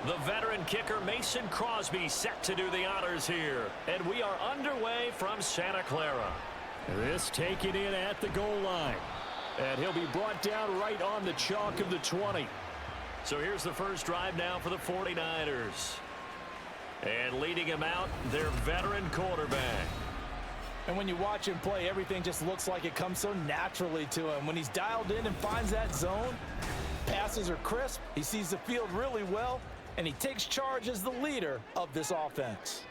The veteran kicker Mason Crosby set to do the honors here. And we are underway from Santa Clara. This taken in at the goal line. And he'll be brought down right on the chalk of the 20. So here's the first drive now for the 49ers. And leading him out, their veteran quarterback. And when you watch him play, everything just looks like it comes so naturally to him. When he's dialed in and finds that zone, passes are crisp, he sees the field really well, and he takes charge as the leader of this offense.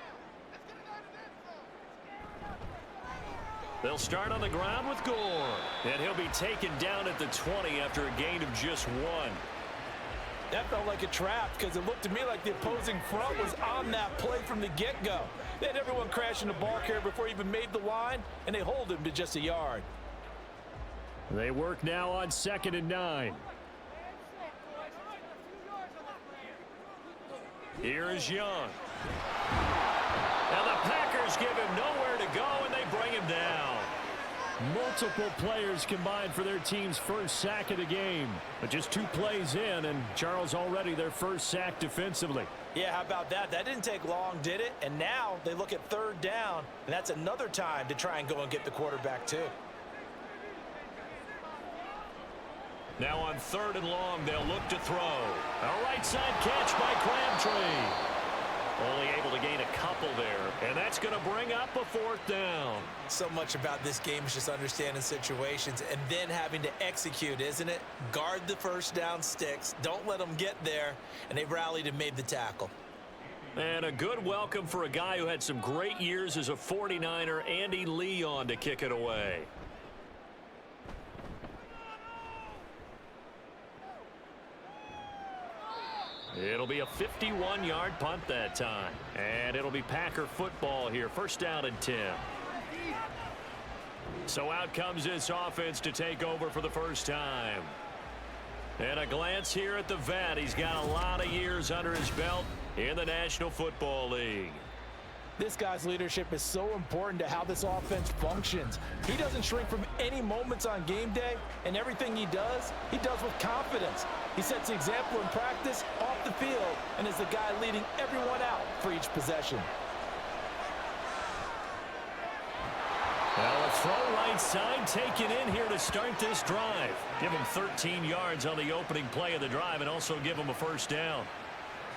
They'll start on the ground with Gore. And he'll be taken down at the 20 after a gain of just 1. That felt like a trap because it looked to me like the opposing front was on that play from the get-go. They had everyone crashing the ball carrier before he even made the line, and they hold him to just a yard. They work now on 2nd and 9. Here is Young. And the Packers give him nowhere to go, and they bring him down. Multiple players combined for their team's first sack of the game. But just 2 plays in, and Charles already their first sack defensively. Yeah, how about that? That didn't take long, did it? And now they look at 3rd down, and that's another time to try and go and get the quarterback too. Now on 3rd and long, they'll look to throw. A right side catch by Crabtree. Only able to gain a couple there, and that's going to bring up a 4th down. So much about this game is just understanding situations and then having to execute, isn't it? Guard the first down sticks, don't let them get there, and they rallied and made the tackle. And a good welcome for a guy who had some great years as a 49er, Andy Lee, on to kick it away. It'll be a 51-yard punt that time. And it'll be Packer football here. 1st down and 10. So out comes this offense to take over for the first time. And a glance here at the vet. He's got a lot of years under his belt in the National Football League. This guy's leadership is so important to how this offense functions. He doesn't shrink from any moments on game day, and everything he does with confidence. He sets the example in practice, off the field, and is the guy leading everyone out for each possession. Well, a throw right side taken in here to start this drive. Give him 13 yards on the opening play of the drive and also give him a 1st down.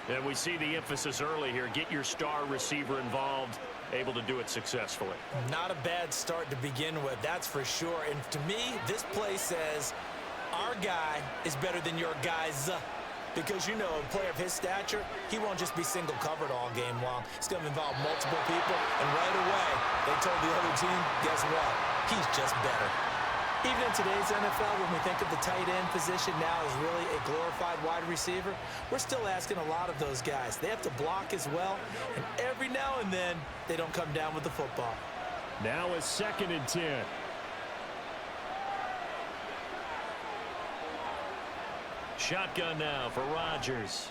And we see the emphasis early here. Get your star receiver involved, able to do it successfully. Not a bad start to begin with, that's for sure. And to me, this play says our guy is better than your guys. Because, you know, a player of his stature, he won't just be single covered all game long. It's going to involve multiple people. And right away, they told the other team, guess what? He's just better. Even in today's NFL, when we think of the tight end position now as really a glorified wide receiver, we're still asking a lot of those guys. They have to block as well, and every now and then, they don't come down with the football. Now a 2nd and 10. Shotgun now for Rodgers.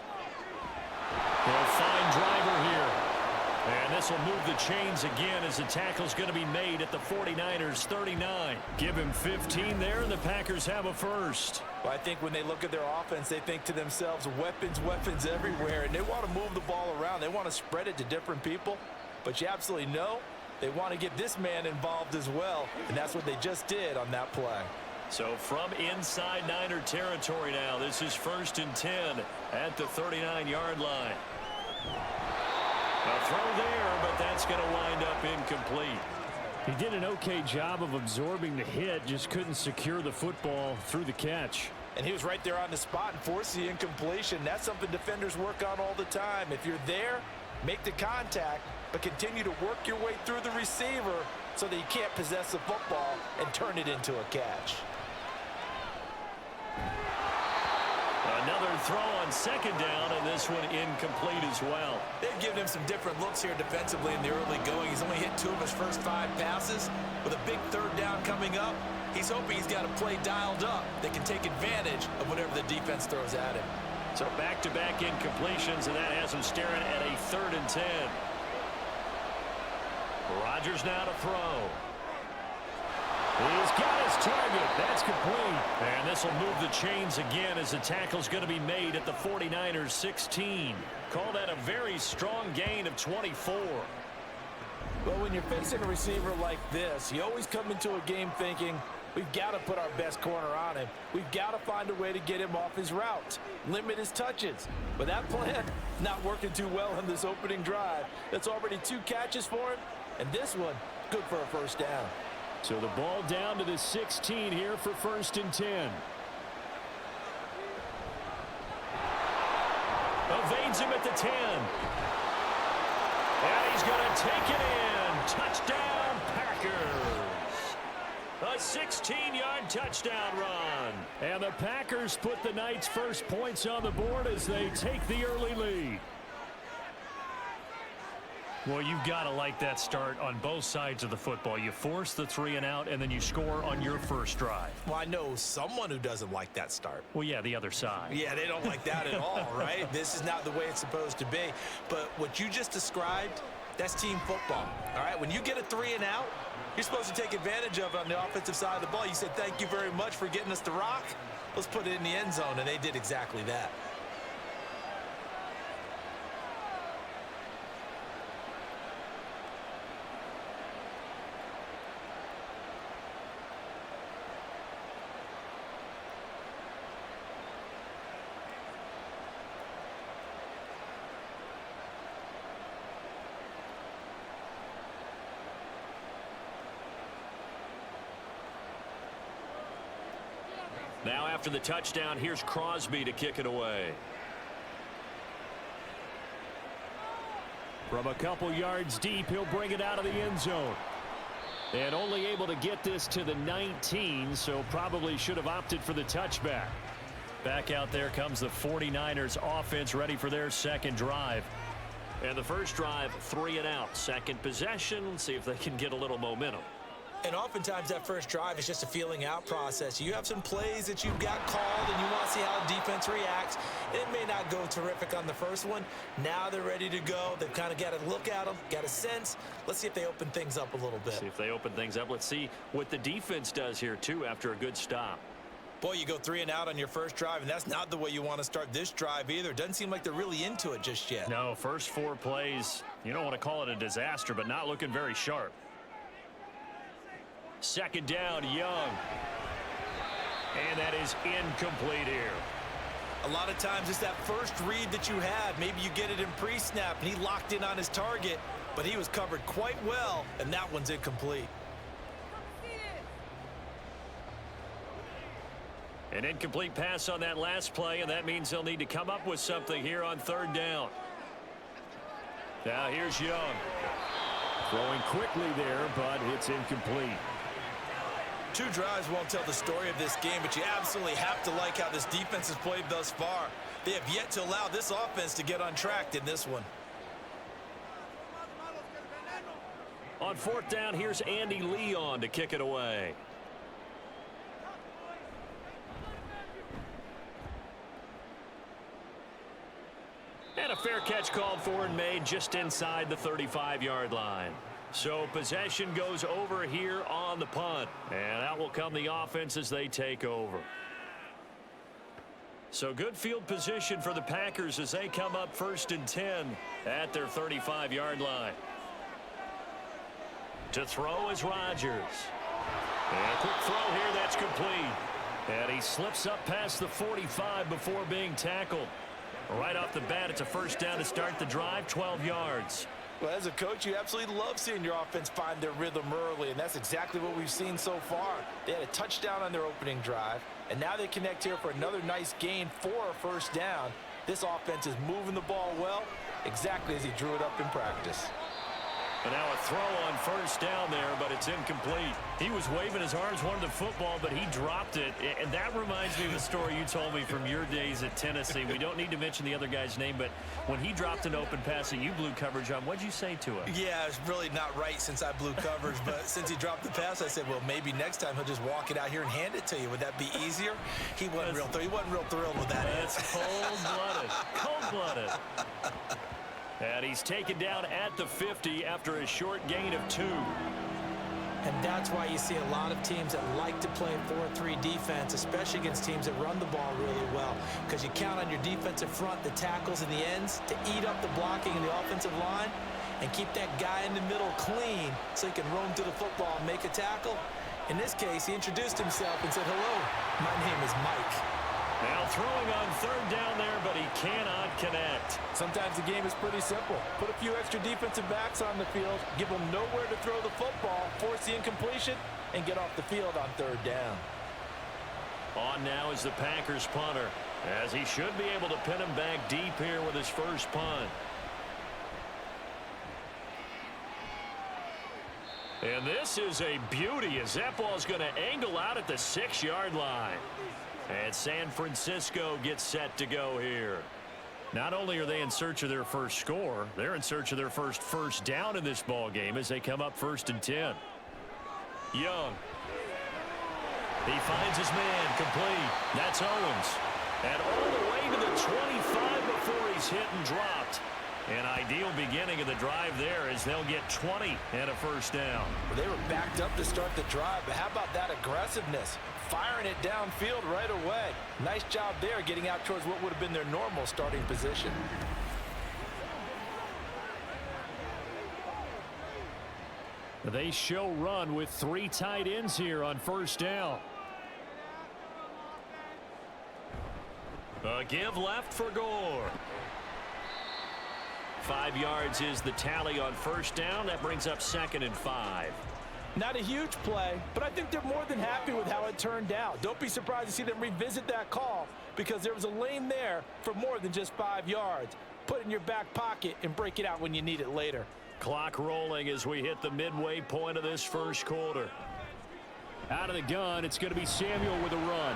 A fine driver here. And this will move the chains again as the tackle's going to be made at the 49ers 39. Give him 15 there, and the Packers have a 1st. Well, I think when they look at their offense, they think to themselves, weapons, weapons everywhere, and they want to move the ball around. They want to spread it to different people, but you absolutely know they want to get this man involved as well, and that's what they just did on that play. So from inside Niner territory now, this is 1st and 10 at the 39-yard line. A throw there, but that's going to wind up incomplete. He did an okay job of absorbing the hit, just couldn't secure the football through the catch. And he was right there on the spot and forced the incompletion. That's something defenders work on all the time. If you're there, make the contact, but continue to work your way through the receiver so that you can't possess the football and turn it into a catch. Another throw on 2nd down, and this one incomplete as well. They've given him some different looks here defensively in the early going. He's only hit 2 of his first 5 passes. With a big 3rd down coming up, he's hoping he's got a play dialed up that can take advantage of whatever the defense throws at him. So back-to-back incompletions, and that has him staring at a 3rd and 10. Rodgers now to throw. He's got his target. That's complete. And this will move the chains again as the tackle's going to be made at the 49ers 16. Call that a very strong gain of 24. Well, when you're facing a receiver like this, you always come into a game thinking, we've got to put our best corner on him. We've got to find a way to get him off his route, limit his touches. But that plan not working too well in this opening drive. That's already 2 catches for him, and this one, good for a first down. So the ball down to the 16 here for 1st and 10. Evades him at the 10. And he's going to take it in. Touchdown, Packers. A 16-yard touchdown run. And the Packers put the Knights' first points on the board as they take the early lead. Well, you've got to like that start on both sides of the football. You force the 3 and out, and then you score on your first drive. Well, I know someone who doesn't like that start. Well, yeah, the other side. Yeah, they don't like that at all, right? This is not the way it's supposed to be. But what you just described, that's team football, all right? When you get a 3 and out, you're supposed to take advantage of it on the offensive side of the ball. You said, thank you very much for getting us the rock. Let's put it in the end zone, and they did exactly that. Now after the touchdown, here's Crosby to kick it away. From a couple yards deep, he'll bring it out of the end zone. And only able to get this to the 19, so probably should have opted for the touchback. Back out there comes the 49ers offense ready for their second drive. And the first drive, 3 and out. Second possession, let's see if they can get a little momentum. And oftentimes that first drive is just a feeling out process. You have some plays that you've got called and you want to see how the defense reacts. It may not go terrific on the first one. Now they're ready to go. They've kind of got to look at them, got a sense. Let's see if they open things up a little bit. See if they open things up. Let's see what the defense does here, too, after a good stop. Boy, you go 3 and out on your first drive, and that's not the way you want to start this drive either. Doesn't seem like they're really into it just yet. No, first 4 plays, you don't want to call it a disaster, but not looking very sharp. Second down, Young. And that is incomplete here. A lot of times it's that first read that you have. Maybe you get it in pre-snap, and he locked in on his target, but he was covered quite well, and that one's incomplete. An incomplete pass on that last play, and that means they'll need to come up with something here on 3rd down. Now here's Young. Throwing quickly there, but it's incomplete. 2 drives won't tell the story of this game, but you absolutely have to like how this defense has played thus far. They have yet to allow this offense to get untracked in this one. On 4th down, here's Andy Leon to kick it away. And a fair catch called for and made just inside the 35-yard line. So possession goes over here on the punt. And out will come the offense as they take over. So good field position for the Packers as they come up 1st and 10 at their 35-yard line. To throw is Rodgers. And a quick throw here, that's complete. And he slips up past the 45 before being tackled. Right off the bat, it's a first down to start the drive, 12 yards. Well, as a coach, you absolutely love seeing your offense find their rhythm early, and that's exactly what we've seen so far. They had a touchdown on their opening drive, and now they connect here for another nice gain for a first down. This offense is moving the ball well, exactly as he drew it up in practice. And now a throw on first down there, but it's incomplete. He was waving his arms, wanted the football, but he dropped it. And that reminds me of a story you told me from your days at Tennessee. We don't need to mention the other guy's name, but when he dropped an open pass and you blew coverage on, what'd you say to him? Yeah, it's really not right since I blew coverage, but since he dropped the pass, I said, well, maybe next time he'll just walk it out here and hand it to you. Would that be easier? He wasn't real thrilled with that. That's cold-blooded. Cold-blooded. And he's taken down at the 50 after a short gain of 2. And that's why you see a lot of teams that like to play 4-3 defense, especially against teams that run the ball really well, because you count on your defensive front, the tackles and the ends, to eat up the blocking in the offensive line and keep that guy in the middle clean so he can roam to the football and make a tackle. In this case, he introduced himself and said, "Hello, my name is Mike." Now throwing on third down there, but he cannot connect. Sometimes the game is pretty simple. Put a few extra defensive backs on the field, give them nowhere to throw the football, force the incompletion, and get off the field on third down. On now is the Packers punter, as he should be able to pin him back deep here with his first punt. And this is a beauty, as that ball is going to angle out at the 6-yard line. And San Francisco gets set to go here. Not only are they in search of their first score, they're in search of their first down in this ball game as they come up 1st and 10. Young. He finds his man complete. That's Owens. And all the way to the 25 before he's hit and dropped. An ideal beginning of the drive there as they'll get 20 and a first down. Well, they were backed up to start the drive, but how about that aggressiveness? Firing it downfield right away. Nice job there getting out towards what would have been their normal starting position. They show run with 3 tight ends here on first down. A give left for Gore. 5 yards is the tally on first down. That brings up 2nd and 5. Not a huge play, but I think they're more than happy with how it turned out. Don't be surprised to see them revisit that call because there was a lane there for more than just 5 yards. Put it in your back pocket and break it out when you need it later. Clock rolling as we hit the midway point of this first quarter. Out of the gun, it's going to be Samuel with a run.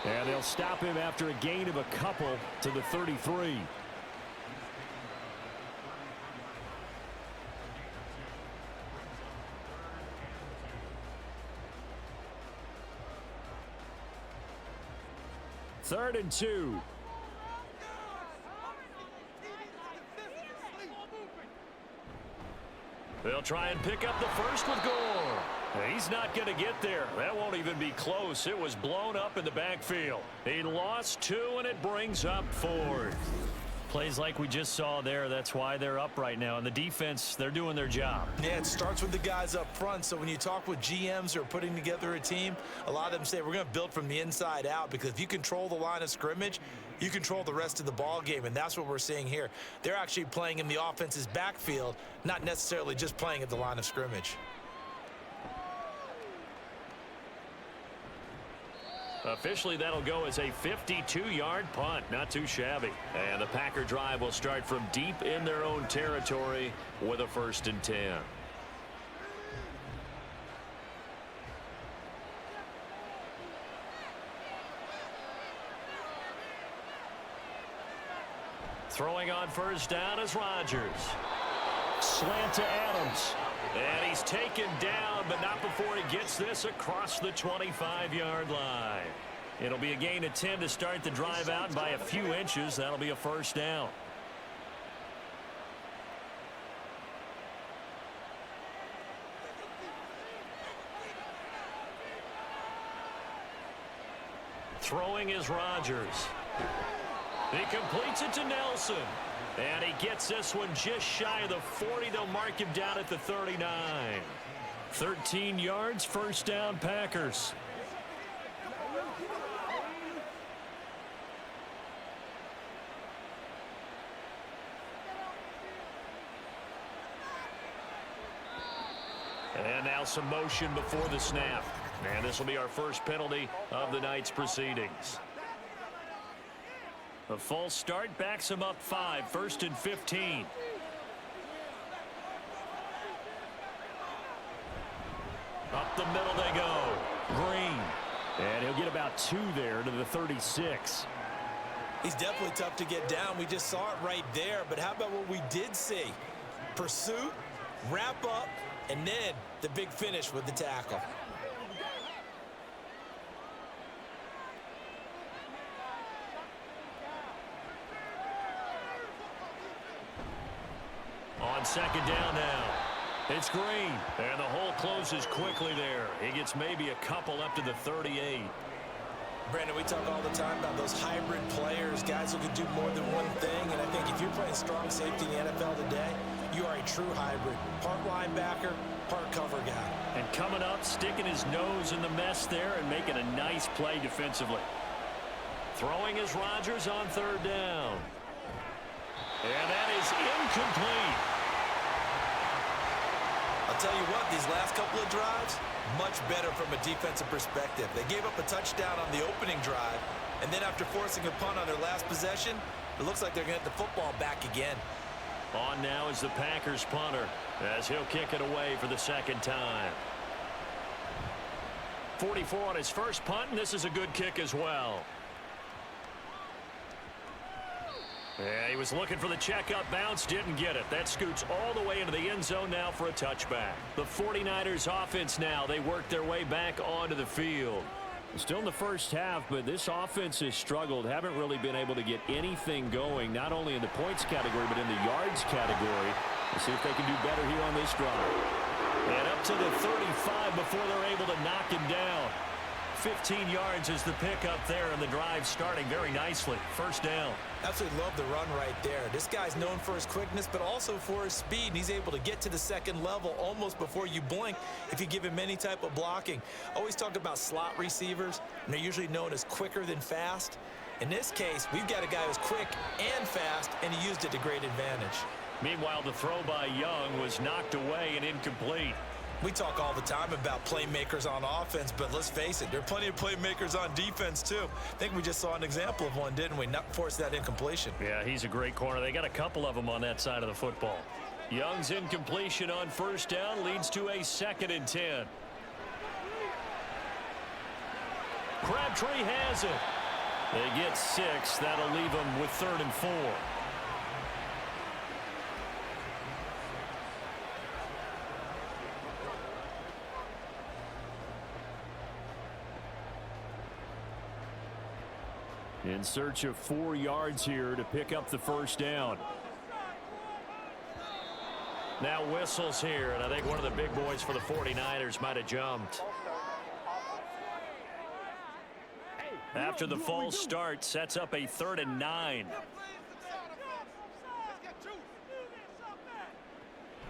And they'll stop him after a gain of a couple to the 33. Third and 2. They'll try and pick up the first with Gore. He's not going to get there. That won't even be close. It was blown up in the backfield. He lost 2, and it brings up 4th. Plays like we just saw there. That's why they're up right now. And the defense, they're doing their job. Yeah, it starts with the guys up front. So when you talk with GMs who are putting together a team, a lot of them say we're going to build from the inside out, because if you control the line of scrimmage, you control the rest of the ball game, and that's what we're seeing here. They're actually playing in the offense's backfield, not necessarily just playing at the line of scrimmage. Officially, that'll go as a 52-yard punt. Not too shabby. And the Packer drive will start from deep in their own territory with a 1st and 10. Throwing on first down is Rodgers. Slant to Adams. And he's taken down, but not before he gets this across the 25-yard line. It'll be a gain of 10 to start the drive out by a few inches. That'll be a first down. Throwing is Rodgers. He completes it to Nelson. And he gets this one just shy of the 40. They'll mark him down at the 39. 13 yards, first down, Packers. And now some motion before the snap. And this will be our first penalty of the night's proceedings. A false start backs him up 5, 1st and 15. Up the middle they go. Green. And he'll get about 2 there to the 36. He's definitely tough to get down. We just saw it right there. But how about what we did see? Pursuit, wrap up, and then the big finish with the tackle. On second down now. It's Green, and the hole closes quickly there. He gets maybe a couple up to the 38. Brandon, we talk all the time about those hybrid players, guys who can do more than one thing, and I think if you're playing strong safety in the NFL today, you are a true hybrid. Part linebacker, part cover guy. And coming up, sticking his nose in the mess there and making a nice play defensively. Throwing is Rodgers on third down. And that is incomplete. I'll tell you what, these last couple of drives, much better from a defensive perspective. They gave up a touchdown on the opening drive, and then after forcing a punt on their last possession, it looks like they're going to get the football back again. On now is the Packers punter, as he'll kick it away for the second time. 44 on his first punt, and this is a good kick as well. Yeah, he was looking for the check-up bounce, didn't get it. That scoots all the way into the end zone now for a touchback. The 49ers offense now, they work their way back onto the field. Still in the first half, but this offense has struggled. Haven't really been able to get anything going, not only in the points category, but in the yards category. Let's see if they can do better here on this drive. And up to the 35 before they're able to knock him down. 15 yards is the pickup there, and the drive starting very nicely. First down. Absolutely love the run right there. This guy's known for his quickness, but also for his speed. And he's able to get to the second level almost before you blink if you give him any type of blocking. Always talk about slot receivers, and they're usually known as quicker than fast. In this case, we've got a guy who's quick and fast, and he used it to great advantage. Meanwhile, the throw by Young was knocked away and incomplete. We talk all the time about playmakers on offense, but let's face it, there are plenty of playmakers on defense, too. I think we just saw an example of one, didn't we? Not force that incompletion. Yeah, he's a great corner. They got a couple of them on that side of the football. Young's incompletion on first down leads to a 2nd and 10. Crabtree has it. They get 6. That'll leave them with 3rd and 4. In search of 4 yards here to pick up the first down. Now whistles here, and I think one of the big boys for the 49ers might have jumped. After the false start, sets up a 3rd and 9.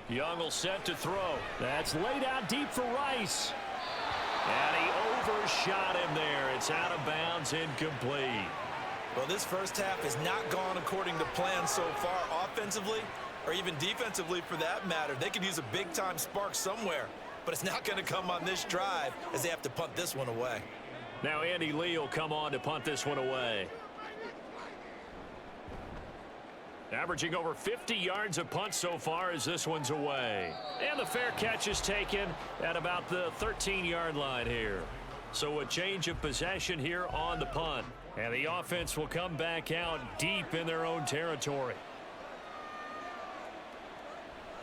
Young will set to throw. That's laid out deep for Rice. And he overshot him there. It's out of bounds, incomplete. Well, this first half has not gone according to plan so far offensively or even defensively for that matter. They could use a big-time spark somewhere, but it's not going to come on this drive as they have to punt this one away. Now Andy Lee will come on to punt this one away. Averaging over 50 yards a punt so far as this one's away. And the fair catch is taken at about the 13-yard line here. So a change of possession here on the punt. And the offense will come back out deep in their own territory.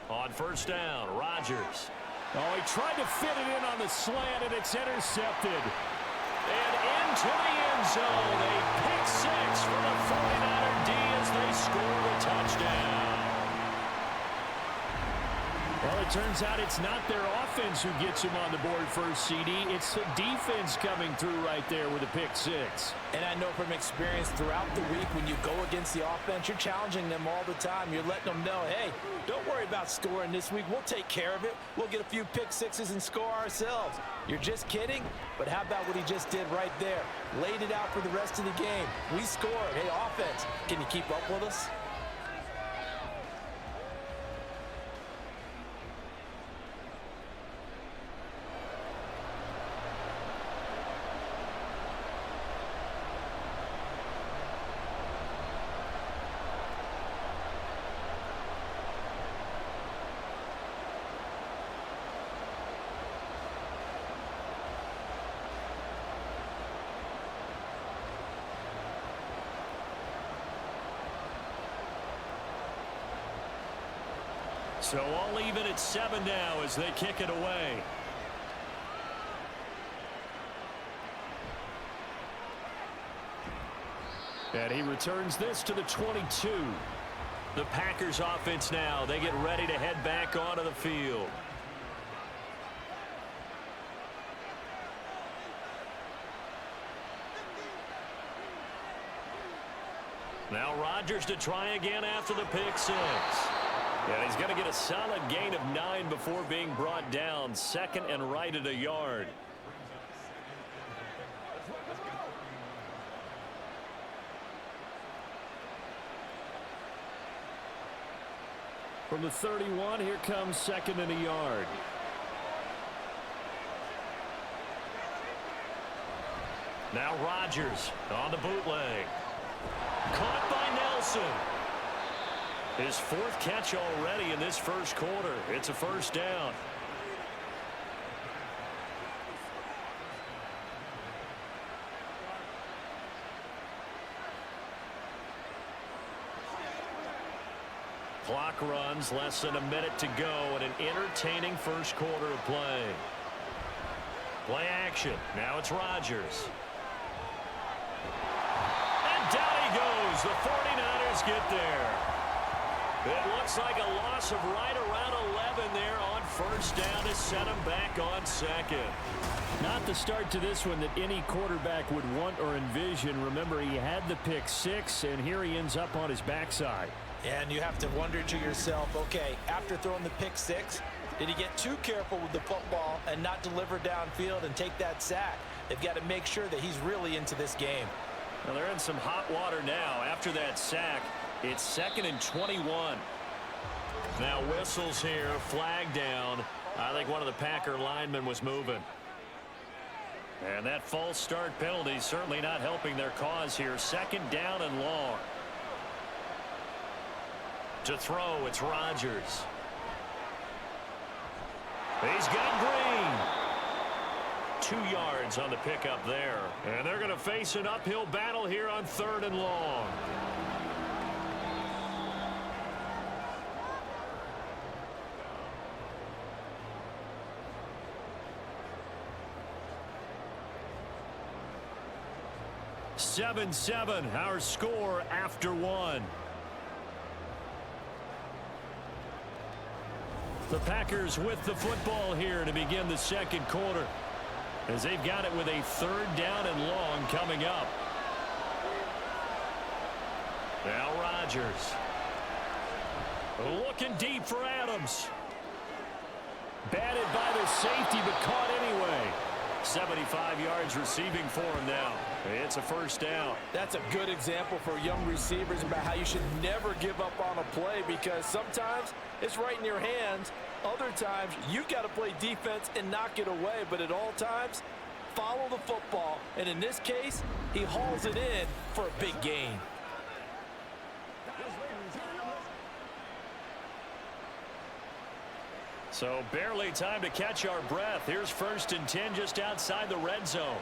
On first down, Rodgers. Oh, he tried to fit it in on the slant, and it's intercepted. And into the end zone, a pick 6 for the 49er D as they score the touchdown. Well, it turns out it's not their offense who gets him on the board first, CD. It's the defense coming through right there with a pick 6. And I know from experience throughout the week when you go against the offense, you're challenging them all the time. You're letting them know, hey, don't worry about scoring this week. We'll take care of it. We'll get a few pick 6s and score ourselves. You're just kidding? But how about what he just did right there? Laid it out for the rest of the game. We scored. Hey, offense, can you keep up with us? So all even at 7 now as they kick it away. And he returns this to the 22. The Packers offense now, they get ready to head back onto the field. Rodgers to try again after the pick six. And he's going to get a solid gain of 9 before being brought down. Second and right at a yard. From the 31, here comes second and a yard. Now Rodgers on the bootleg. Caught by Nelson. His 4th catch already in this first quarter. It's a first down. Clock runs, less than a minute to go, and an entertaining first quarter of play. Play action. Now it's Rodgers. And down he goes. The 49ers get there. It looks like a loss of right around 11 there on first down to set him back on second. Not the start to this one that any quarterback would want or envision. Remember, he had the pick six, and here he ends up on his backside. And you have to wonder to yourself, okay, after throwing the pick six, did he get too careful with the football and not deliver downfield and take that sack? They've got to make sure that he's really into this game. Well, they're in some hot water now after that sack. It's 2nd and 21. Now whistles here, flag down. I think one of the Packer linemen was moving. And that false start penalty certainly not helping their cause here. 2nd down and long. To throw, it's Rodgers. He's got Green. 2 yards on the pickup there. And they're going to face an uphill battle here on 3rd and long. Seven, our score after 1. The Packers with the football here to begin the second quarter, as they've got it with a 3rd down and long coming up. Now Rodgers. Looking deep for Adams. Batted by the safety, but caught anyway. 75 yards receiving for him now. It's a first down. That's a good example for young receivers about how you should never give up on a play, because sometimes it's right in your hands. Other times you got to play defense and knock it away, but at all times follow the football, and in this case he hauls it in for a big gain. So barely time to catch our breath. Here's 1st and 10 just outside the red zone.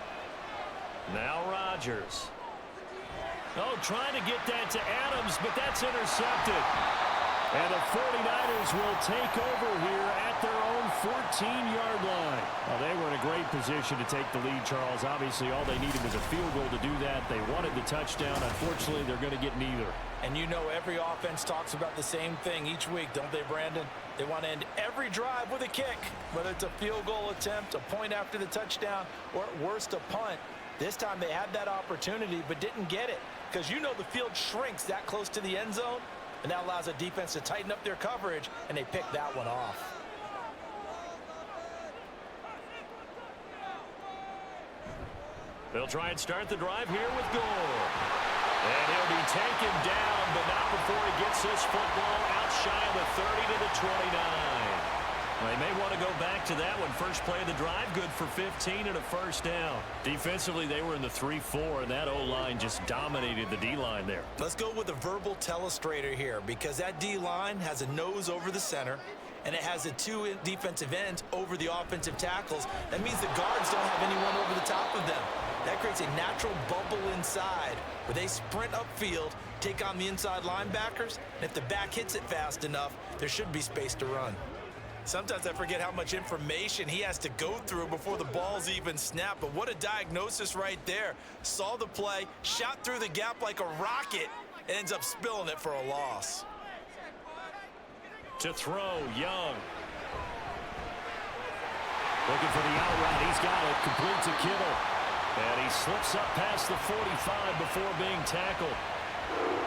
Now Rodgers. Oh, trying to get that to Adams, but that's intercepted. And the 49ers will take over here at their own 14-yard line. Well, they were in a great position to take the lead, Charles. Obviously, all they needed was a field goal to do that. They wanted the touchdown. Unfortunately, they're going to get neither. And you know every offense talks about the same thing each week, don't they, Brandon? They want to end every drive with a kick, whether it's a field goal attempt, a point after the touchdown, or at worst a punt. This time they had that opportunity but didn't get it, because you know the field shrinks that close to the end zone, and that allows a defense to tighten up their coverage, and they picked that one off. They'll try and start the drive here with Gore. And he'll be taken down, but not before he gets this football out shy of the 30 to the 29. Well, they may want to go back to that one. First play of the drive, good for 15 and a first down. Defensively, they were in the 3-4, and that O-line just dominated the D-line there. Let's go with a verbal telestrator here, because that D-line has a nose over the center, and it has the 2 defensive ends over the offensive tackles. That means the guards don't have anyone over the top of them. That creates a natural bubble inside where they sprint upfield, take on the inside linebackers, and if the back hits it fast enough, there should be space to run. Sometimes I forget how much information he has to go through before the ball's even snapped, but what a diagnosis right there. Saw the play, shot through the gap like a rocket, and ends up spilling it for a loss. To throw, Young. Looking for the out route. He's got it. Complete to Kittle. And he slips up past the 45 before being tackled.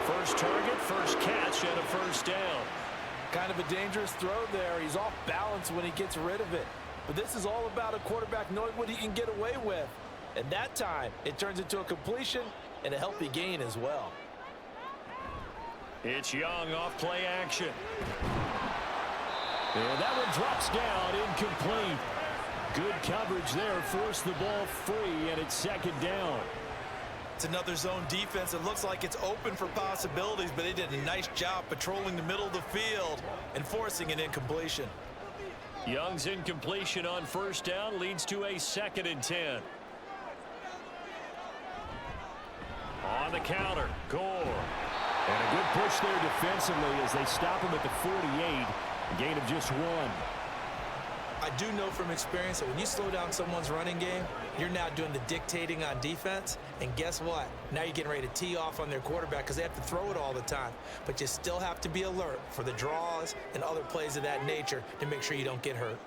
First target, first catch, and a first down. Kind of a dangerous throw there. He's off balance when he gets rid of it. But this is all about a quarterback knowing what he can get away with. And that time, it turns into a completion and a healthy gain as well. It's Young off play action. And that one drops down, incomplete. Good coverage there, forced the ball free, and it's second down. It's another zone defense. It looks like it's open for possibilities, but they did a nice job patrolling the middle of the field and forcing an incompletion. Young's incompletion on first down leads to a 2nd and 10. On the counter, Gore. And a good push there defensively as they stop him at the 48. A gain of just 1. I do know from experience that when you slow down someone's running game, you're now doing the dictating on defense. And guess what? Now you're getting ready to tee off on their quarterback because they have to throw it all the time. But you still have to be alert for the draws and other plays of that nature to make sure you don't get hurt.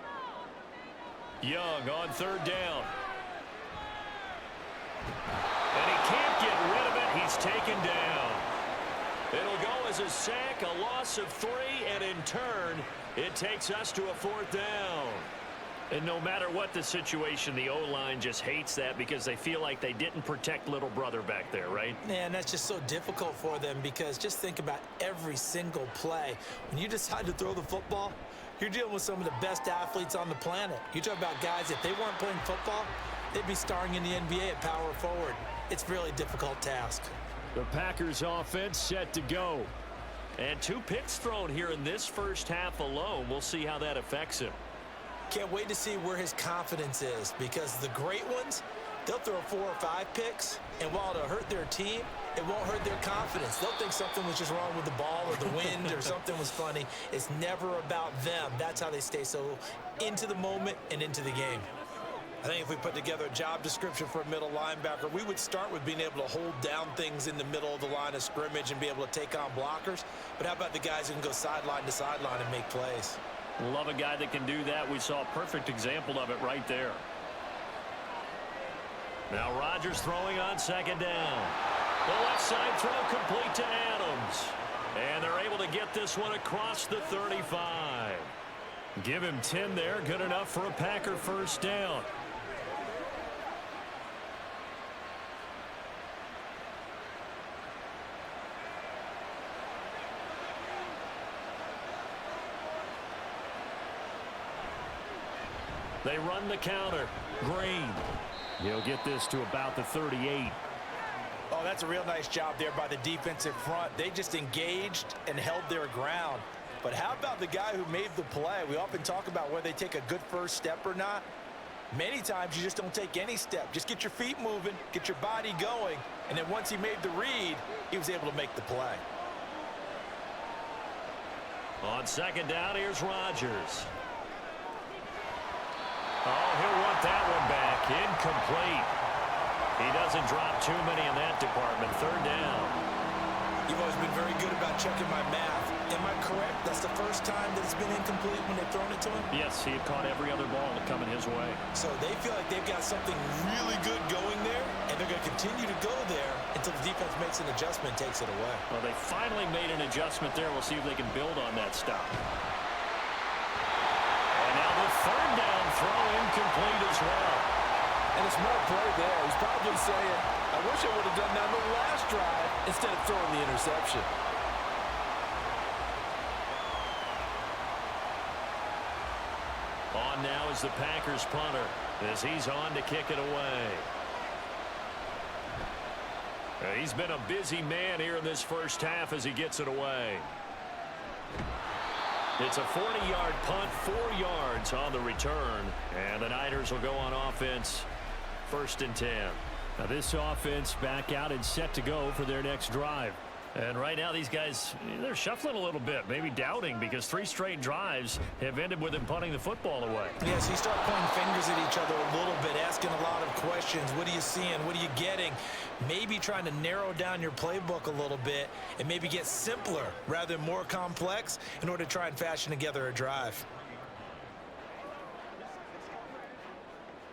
Young on 3rd down. And he can't get rid of it. He's taken down. It'll go as a sack, a loss of 3, and in turn, it takes us to a 4th down. And no matter what the situation, the O-line just hates that because they feel like they didn't protect little brother back there, right? Man, that's just so difficult for them because just think about every single play. When you decide to throw the football, you're dealing with some of the best athletes on the planet. You talk about guys, if they weren't playing football, they'd be starring in the NBA at power forward. It's a really difficult task. The Packers offense set to go. And 2 picks thrown here in this first half alone. We'll see how that affects him. Can't wait to see where his confidence is because the great ones, they'll throw 4 or 5 picks, and while it'll hurt their team, it won't hurt their confidence. They'll think something was just wrong with the ball or the wind or something was funny. It's never about them. That's how they stay so into the moment and into the game. I think if we put together a job description for a middle linebacker, we would start with being able to hold down things in the middle of the line of scrimmage and be able to take on blockers. But how about the guys who can go sideline to sideline and make plays? Love a guy that can do that. We saw a perfect example of it right there. Now Rodgers throwing on 2nd down. The left side throw complete to Adams. And they're able to get this one across the 35. Give him 10 there. Good enough for a Packer first down. They run the counter. Green. He'll get this to about the 38. Oh, that's a real nice job there by the defensive front. They just engaged and held their ground. But how about the guy who made the play? We often talk about whether they take a good first step or not. Many times you just don't take any step. Just get your feet moving, get your body going, and then once he made the read, he was able to make the play. On 2nd down, here's Rodgers. Oh, he'll want that one back. Incomplete. He doesn't drop too many in that department. 3rd down. You've always been very good about checking my math. Am I correct? That's the first time that it's been incomplete when they've thrown it to him? Yes, he had caught every other ball coming his way. So they feel like they've got something really good going there, and they're going to continue to go there until the defense makes an adjustment and takes it away. Well, they finally made an adjustment there. We'll see if they can build on that stop. And now the 3rd down throw incomplete as well. And a smart play there. He's probably saying, I wish I would have done that on the last drive instead of throwing the interception. On now is the Packers punter as he's on to kick it away. He's been a busy man here in this first half as he gets it away. It's a 40-yard punt, 4 yards on the return, and the Niners will go on offense, 1st and 10. Now this offense back out and set to go for their next drive. And right now these guys, they're shuffling a little bit, maybe doubting, because 3 straight drives have ended with them punting the football away. Yes, you start pointing fingers at each other a little bit, asking a lot of questions. What are you seeing? What are you getting? Maybe trying to narrow down your playbook a little bit and maybe get simpler rather than more complex in order to try and fashion together a drive.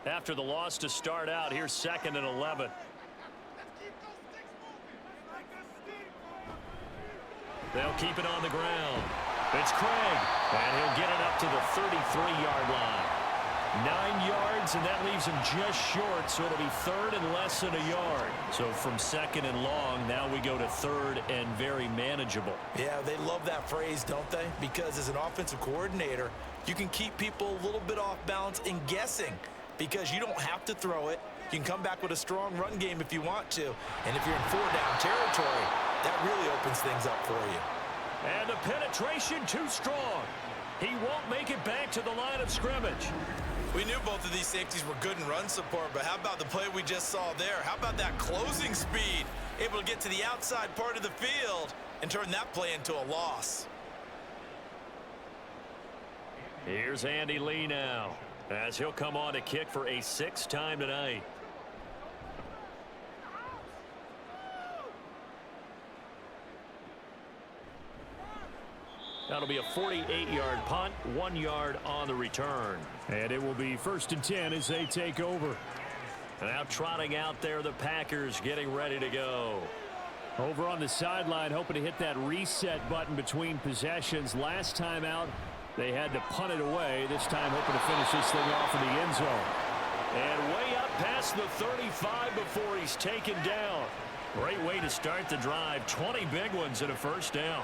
After the loss to start out, here's 2nd and 11. They'll keep it on the ground. It's Craig, and he'll get it up to the 33-yard line. 9 yards, and that leaves him just short, so it'll be third and less than a yard. So from second and long, now we go to third and very manageable. Yeah, they love that phrase, don't they? Because as an offensive coordinator, you can keep people a little bit off balance and guessing because you don't have to throw it. You can come back with a strong run game if you want to. And if you're in 4-down territory, that really opens things up for you. And the penetration too strong. He won't make it back to the line of scrimmage. We knew both of these safeties were good in run support, but how about the play we just saw there? How about that closing speed? Able to get to the outside part of the field and turn that play into a loss. Here's Andy Lee now, as he'll come on to kick for a 6th time tonight. That'll be a 48-yard punt, 1 yard on the return. And it will be 1st and 10 as they take over. Now trotting out there, the Packers getting ready to go. Over on the sideline, hoping to hit that reset button between possessions. Last time out, they had to punt it away. This time hoping to finish this thing off in the end zone. And way up past the 35 before he's taken down. Great way to start the drive. 20 big ones and a 1st down.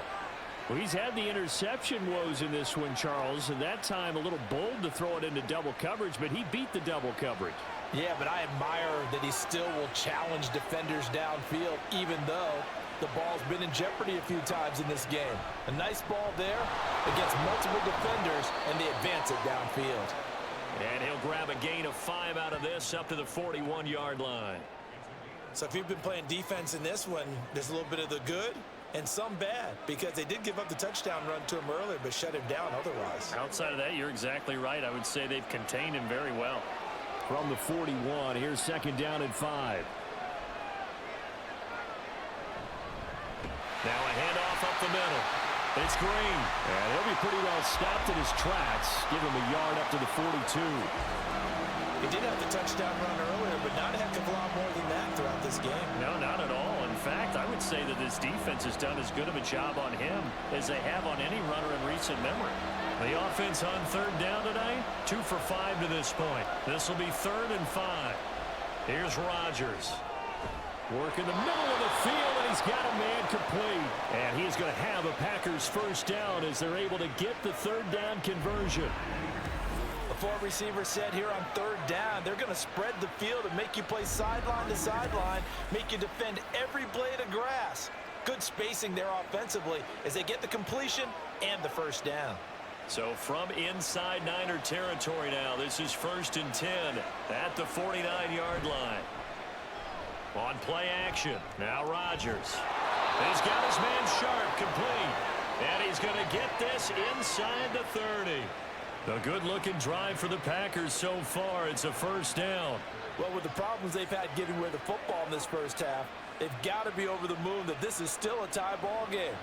Well, he's had the interception woes in this one, Charles, and that time a little bold to throw it into double coverage, but he beat the double coverage. Yeah, but I admire that he still will challenge defenders downfield, even though the ball's been in jeopardy a few times in this game. A nice ball there against multiple defenders, and they advance it downfield. And he'll grab a gain of 5 out of this up to the 41-yard line. So if you've been playing defense in this one, there's a little bit of the good and some bad, because they did give up the touchdown run to him earlier, but shut him down otherwise. Outside of that, you're exactly right. I would say they've contained him very well. From the 41, here's 2nd down and 5. Now a handoff up the middle. It's Green. And he'll be pretty well stopped in his tracks. Give him a yard up to the 42. He did have the touchdown run earlier, but not a heck of a lot more than that throughout this game. No, not at all. In fact, I would say that this defense has done as good of a job on him as they have on any runner in recent memory. The offense on 3rd down tonight, 2 for 5 to this point. This will be 3rd and 5. Here's Rodgers. Work in the middle of the field, and he's got a man complete. And he's going to have a Packers 1st down as they're able to get the 3rd down conversion. The 4 receivers set here on 3rd down. They're going to spread the field and make you play sideline to sideline, make you defend every blade of grass. Good spacing there offensively as they get the completion and the 1st down. So from inside Niner territory now, this is 1st and 10 at the 49-yard line. On play action, now Rodgers. He's got his man sharp, complete. And he's going to get this inside the 30. A good-looking drive for the Packers so far. It's a 1st down. Well, with the problems they've had getting away the football in this 1st half, they've got to be over the moon that this is still a tie ball game.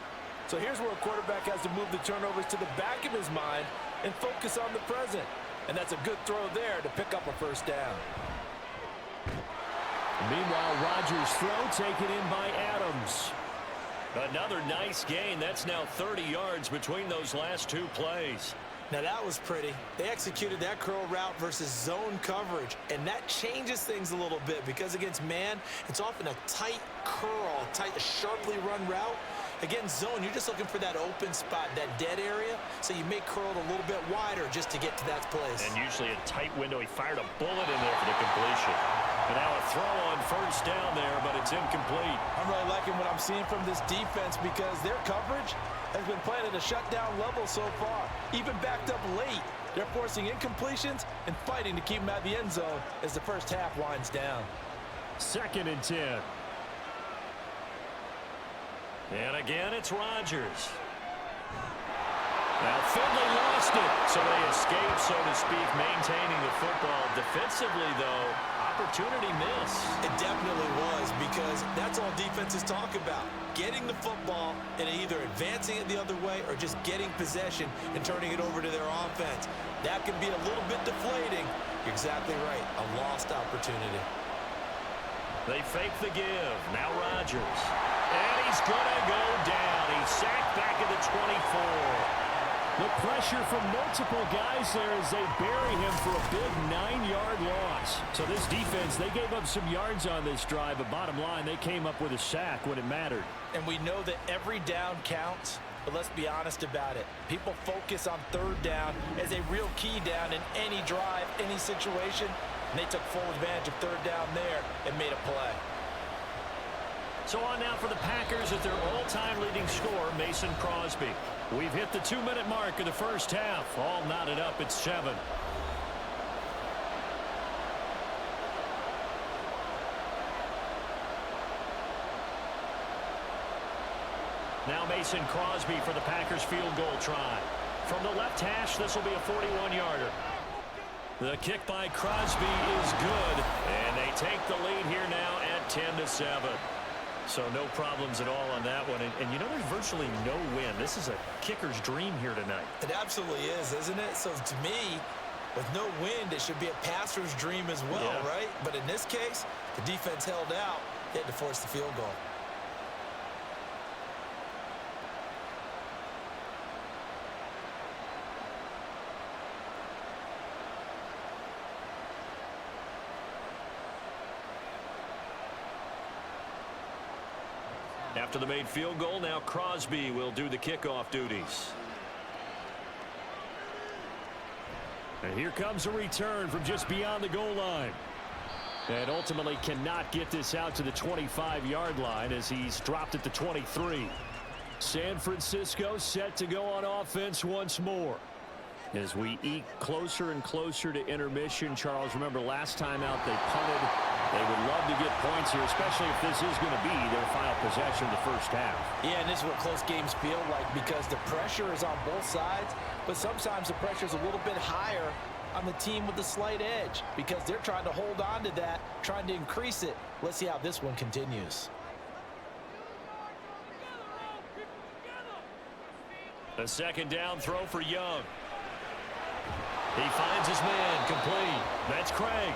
So here's where a quarterback has to move the turnovers to the back of his mind and focus on the present. And that's a good throw there to pick up a 1st down. Meanwhile, Rodgers' throw taken in by Adams. Another nice gain. That's now 30 yards between those last 2 plays. Now that was pretty. They executed that curl route versus zone coverage, and that changes things a little bit because against man, it's often a tight curl, a sharply run route. Against zone, you're just looking for that open spot, that dead area, so you may curl it a little bit wider just to get to that place. And usually a tight window. He fired a bullet in there for the completion. And now a throw on 1st down there, but it's incomplete. I'm really liking what I'm seeing from this defense because their coverage has been playing at a shutdown level so far. Even backed up late, they're forcing incompletions and fighting to keep them out of the end zone as the 1st half winds down. 2nd and 10. And again, it's Rodgers. Now Finley lost it, so they escape, so to speak, maintaining the football. Defensively, though, opportunity miss. It definitely was, because that's all defenses talk about. Getting the football and either advancing it the other way or just getting possession and turning it over to their offense. That can be a little bit deflating. You're exactly right. A lost opportunity. They fake the give. Now Rodgers. And he's going to go down. He's sacked back at the 24. The pressure from multiple guys there as they bury him for a big 9-yard loss. So this defense, they gave up some yards on this drive, but bottom line, they came up with a sack when it mattered. And we know that every down counts, but let's be honest about it. People focus on third down as a real key down in any drive, any situation, and they took full advantage of third down there and made a play. So on now for the Packers at their all-time leading scorer, Mason Crosby. We've hit the 2-minute mark of the first half. All knotted up at 7. Now Mason Crosby for the Packers field goal try. From the left hash, this will be a 41-yarder. The kick by Crosby is good. And they take the lead here now at 10-7. So no problems at all on that one. And you know, there's virtually no win. This is a kicker's dream here tonight. It absolutely is, isn't it? So to me, with no wind, it should be a passer's dream as well, right? But in this case, the defense held out. They had to force the field goal. After the made field goal, now Crosby will do the kickoff duties. And here comes a return from just beyond the goal line. And ultimately cannot get this out to the 25-yard line as he's dropped at the 23. San Francisco set to go on offense once more. As we eke closer and closer to intermission, Charles, remember last time out they punted. They would love to get points here, especially if this is going to be their final possession of the first half. Yeah, and this is what close games feel like because the pressure is on both sides, but sometimes the pressure is a little bit higher on the team with the slight edge because they're trying to hold on to that, trying to increase it. Let's see how this one continues. A second down throw for Young. He finds his man, complete. That's Craig.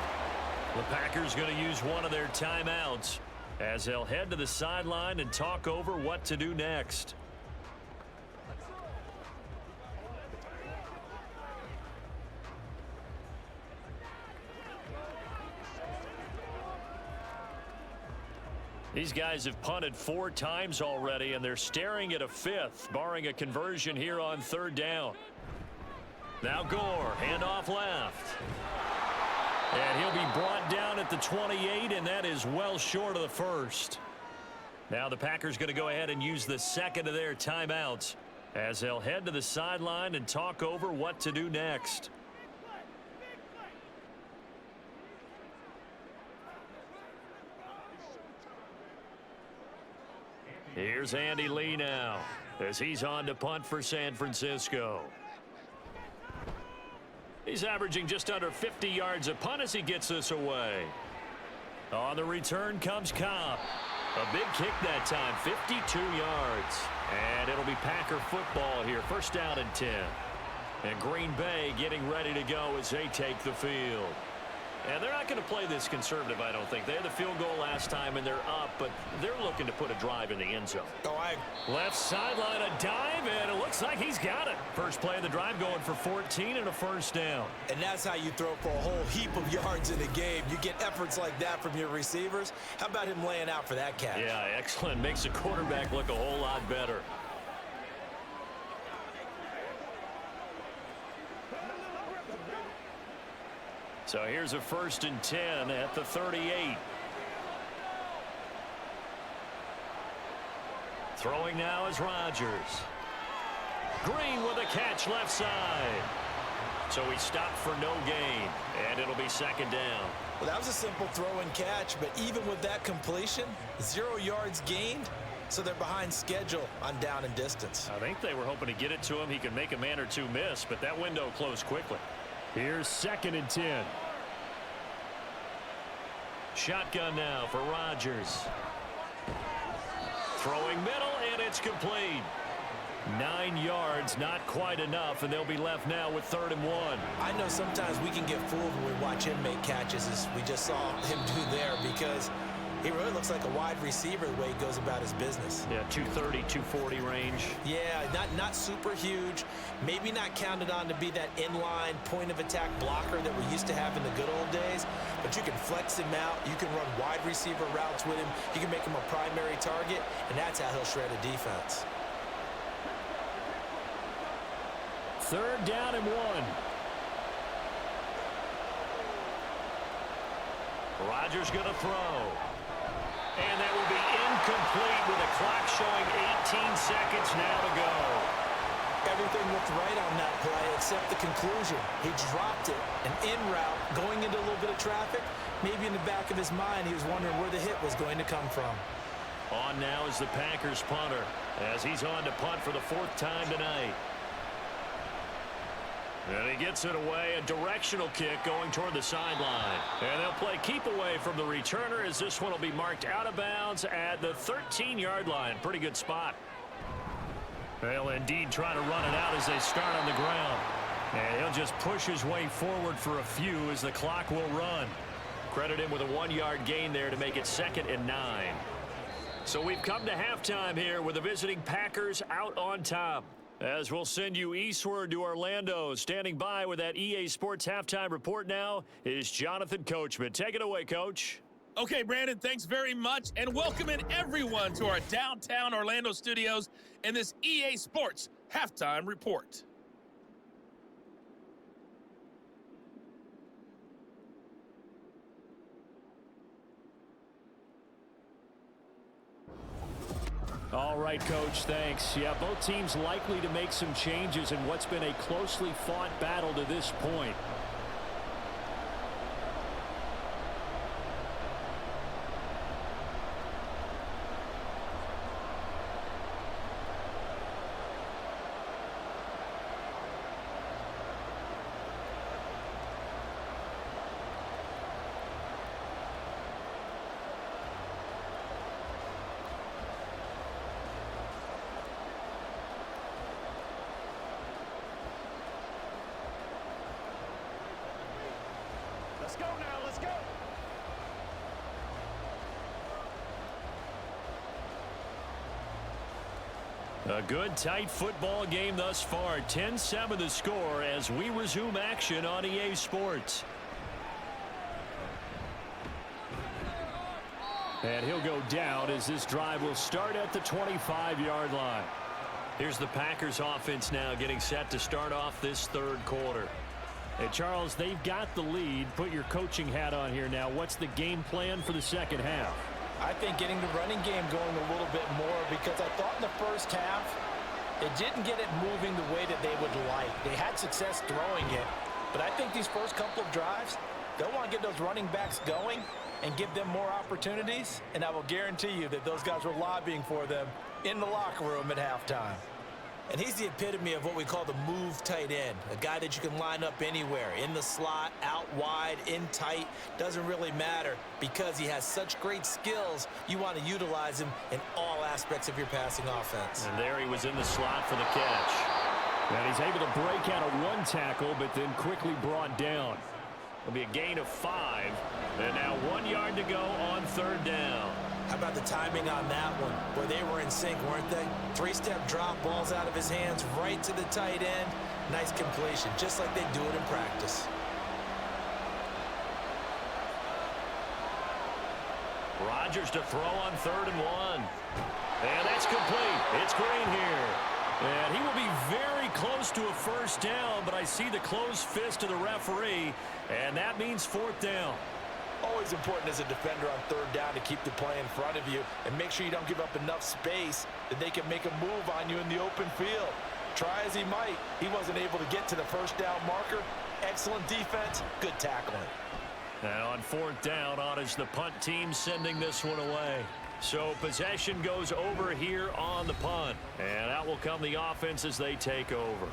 The Packers going to use one of their timeouts as they'll head to the sideline and talk over what to do next. These guys have punted 4 times already, and they're staring at a 5th, barring a conversion here on third down. Now Gore, handoff left. And he'll be brought down at the 28, and that is well short of the first. Now the Packers going to go ahead and use the second of their timeouts as they'll head to the sideline and talk over what to do next. Here's Andy Lee now as he's on to punt for San Francisco. He's averaging just under 50 yards a punt as he gets this away. On the return comes Cobb. A big kick that time, 52 yards. And it'll be Packer football here, first down and 10. And Green Bay getting ready to go as they take the field. And they're not going to play this conservative, I don't think. They had the field goal last time, and they're up, but they're looking to put a drive in the end zone. Left sideline, a dive, and it looks like he's got it. First play of the drive going for 14 and a first down. And that's how you throw for a whole heap of yards in a game. You get efforts like that from your receivers. How about him laying out for that catch? Yeah, excellent. Makes the quarterback look a whole lot better. So here's a first and 10 at the 38. Throwing now is Rodgers. Green with a catch left side. So he stopped for no gain, and it'll be second down. Well, that was a simple throw and catch, but even with that completion, 0 yards gained, so they're behind schedule on down and distance. I think they were hoping to get it to him. He could make a man or two miss, but that window closed quickly. Here's second and 10. Shotgun now for Rodgers. Throwing middle, and it's complete. 9 yards, not quite enough, and they'll be left now with 3rd and 1. I know sometimes we can get fooled when we watch him make catches, as we just saw him do there, because He really looks like a wide receiver the way he goes about his business. Yeah, 230, 240 range. Yeah, not super huge. Maybe not counted on to be that inline point-of-attack blocker that we used to have in the good old days. But you can flex him out. You can run wide receiver routes with him. You can make him a primary target, and that's how he'll shred a defense. 3rd down and 1. Rodgers going to throw. And that will be incomplete with the clock showing 18 seconds now to go. Everything looked right on that play except the conclusion. He dropped it. An in route going into a little bit of traffic. Maybe in the back of his mind he was wondering where the hit was going to come from. On now is the Packers punter as he's on to punt for the 4th time tonight. And he gets it away, a directional kick going toward the sideline. And they'll play keep away from the returner as this one will be marked out of bounds at the 13-yard line. Pretty good spot. They'll indeed try to run it out as they start on the ground. And he'll just push his way forward for a few as the clock will run. Credit him with a 1-yard gain there to make it 2nd and 9. So we've come to halftime here with the visiting Packers out on top. As we'll send you eastward to Orlando. Standing by with that EA Sports halftime report now is Jonathan Coachman. Take it away, Coach. Okay, Brandon, thanks very much. And welcome in everyone to our downtown Orlando studios and this EA Sports halftime report. All right, Coach, thanks. Yeah, both teams likely to make some changes in what's been a closely fought battle to this point. Let's go now, let's go. A good, tight football game thus far. 10-7 the score as we resume action on EA Sports. And he'll go down as this drive will start at the 25-yard line. Here's the Packers offense now getting set to start off this 3rd quarter. Hey, Charles, they've got the lead. Put your coaching hat on here now. What's the game plan for the 2nd half? I think getting the running game going a little bit more because I thought in the first half they didn't get it moving the way that they would like. They had success throwing it, but I think these first couple of drives, they'll want to get those running backs going and give them more opportunities, and I will guarantee you that those guys were lobbying for them in the locker room at halftime. And he's the epitome of what we call the move tight end, a guy that you can line up anywhere, in the slot, out wide, in tight, doesn't really matter because he has such great skills. You want to utilize him in all aspects of your passing offense. And there he was in the slot for the catch. And he's able to break out of 1 tackle, but then quickly brought down. It'll be a gain of 5, and now 1 yard to go on 3rd down. How about the timing on that one? Where they were in sync, weren't they? 3-step drop, balls out of his hands, right to the tight end. Nice completion, just like they do it in practice. Rodgers to throw on 3rd and 1. And that's complete. It's Green here. And he will be very close to a 1st down, but I see the closed fist of the referee, and that means 4th down. Always important as a defender on 3rd down to keep the play in front of you and make sure you don't give up enough space that they can make a move on you in the open field. Try as he might, he wasn't able to get to the 1st down marker. Excellent defense, good tackling. And on 4th down, on is the punt team sending this one away. So possession goes over here on the punt. And out will come the offense as they take over.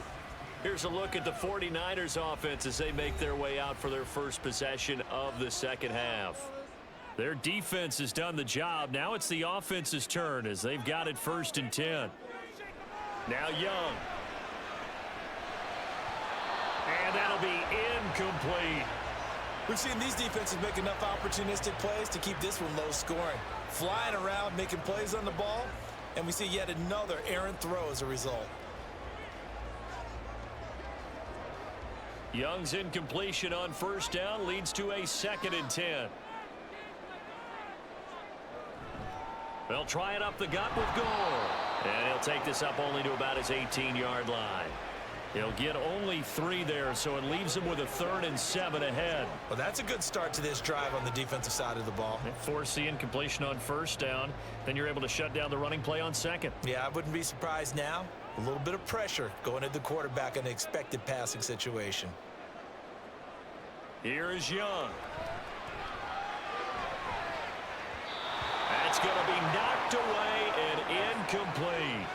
Here's a look at the 49ers offense as they make their way out for their first possession of the 2nd half. Their defense has done the job. Now it's the offense's turn as they've got it 1st and 10. Now Young. And that'll be incomplete. We've seen these defenses make enough opportunistic plays to keep this one low scoring. Flying around, making plays on the ball, and we see yet another errant throw as a result. Young's incompletion on first down leads to a 2nd and 10. They'll try it up the gut with Gore. And he'll take this up only to about his 18-yard line. He'll get only 3 there, so it leaves him with a 3rd and 7 ahead. Well, that's a good start to this drive on the defensive side of the ball. Force the incompletion on first down. Then you're able to shut down the running play on 2nd. Yeah, I wouldn't be surprised now. A little bit of pressure going at the quarterback in an expected passing situation. Here is Young. That's going to be knocked away and incomplete.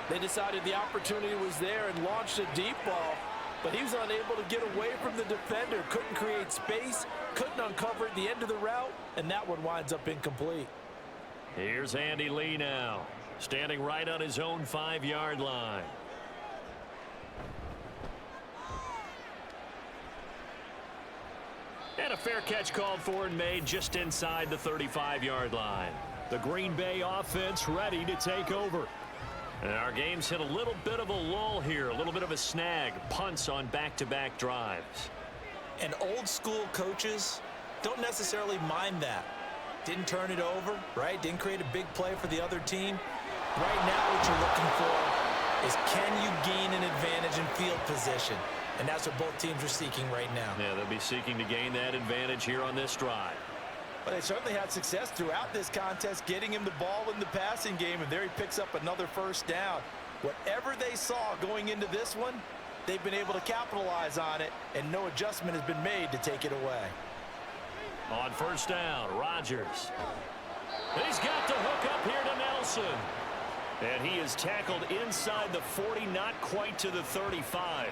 They decided the opportunity was there and launched a deep ball, but he was unable to get away from the defender, couldn't create space, couldn't uncover at the end of the route, and that one winds up incomplete. Here's Andy Lee now, standing right on his own 5-yard line. And a fair catch called for and made just inside the 35-yard line. The Green Bay offense ready to take over. And our game's hit a little bit of a lull here, a little bit of a snag. Punts on back-to-back drives. And old-school coaches don't necessarily mind that. Didn't turn it over, right? Didn't create a big play for the other team. Right now what you're looking for is, can you gain an advantage in field position? And that's what both teams are seeking right now. Yeah, they'll be seeking to gain that advantage here on this drive. But they certainly had success throughout this contest, getting him the ball in the passing game, and there he picks up another first down. Whatever they saw going into this one, they've been able to capitalize on it, and no adjustment has been made to take it away. On first down, Rodgers. He's got the hook up here to Nelson. And he is tackled inside the 40, not quite to the 35.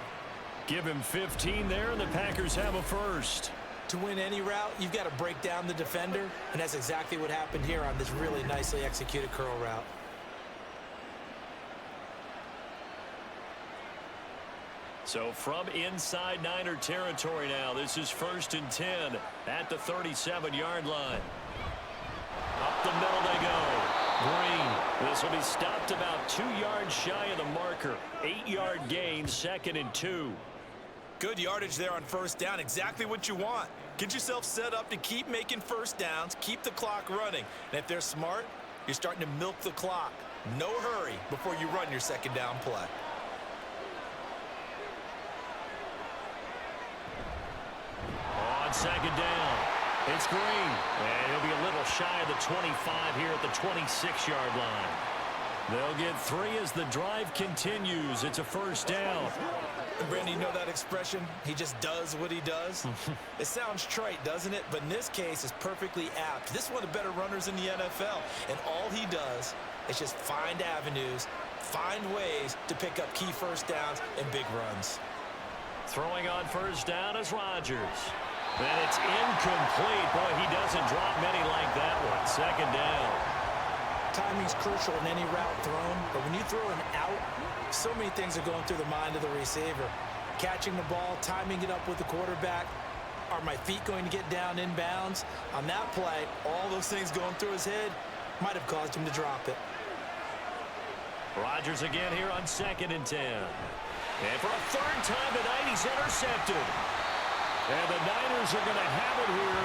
Give him 15 there, and the Packers have a first. To win any route, you've got to break down the defender, and that's exactly what happened here on this really nicely executed curl route. So from inside Niner territory now, this is 1st and 10 at the 37-yard line. Up the middle they go. Green. This will be stopped about 2 yards shy of the marker. 8-yard gain, 2nd and 2. Good yardage there on first down. Exactly what you want. Get yourself set up to keep making first downs, keep the clock running. And if they're smart, you're starting to milk the clock. No hurry before you run your 2nd down play. On 2nd down, it's Green. And he'll be a little shy of the 25 here at the 26-yard line. They'll get 3 as the drive continues. It's a first down. Brandon, you know that expression? He just does what he does? It sounds trite, doesn't it? But in this case, it's perfectly apt. This is one of the better runners in the NFL. And all he does is just find avenues, find ways to pick up key first downs and big runs. Throwing on first down is Rodgers. And it's incomplete. Boy, he doesn't drop many like that one. 2nd down. Timing's crucial in any route thrown, but when you throw an out, so many things are going through the mind of the receiver. Catching the ball, timing it up with the quarterback. Are my feet going to get down in bounds? On that play, all those things going through his head might have caused him to drop it. Rodgers again here on 2nd and 10. And for a 3rd time tonight, he's intercepted. And the Niners are going to have it here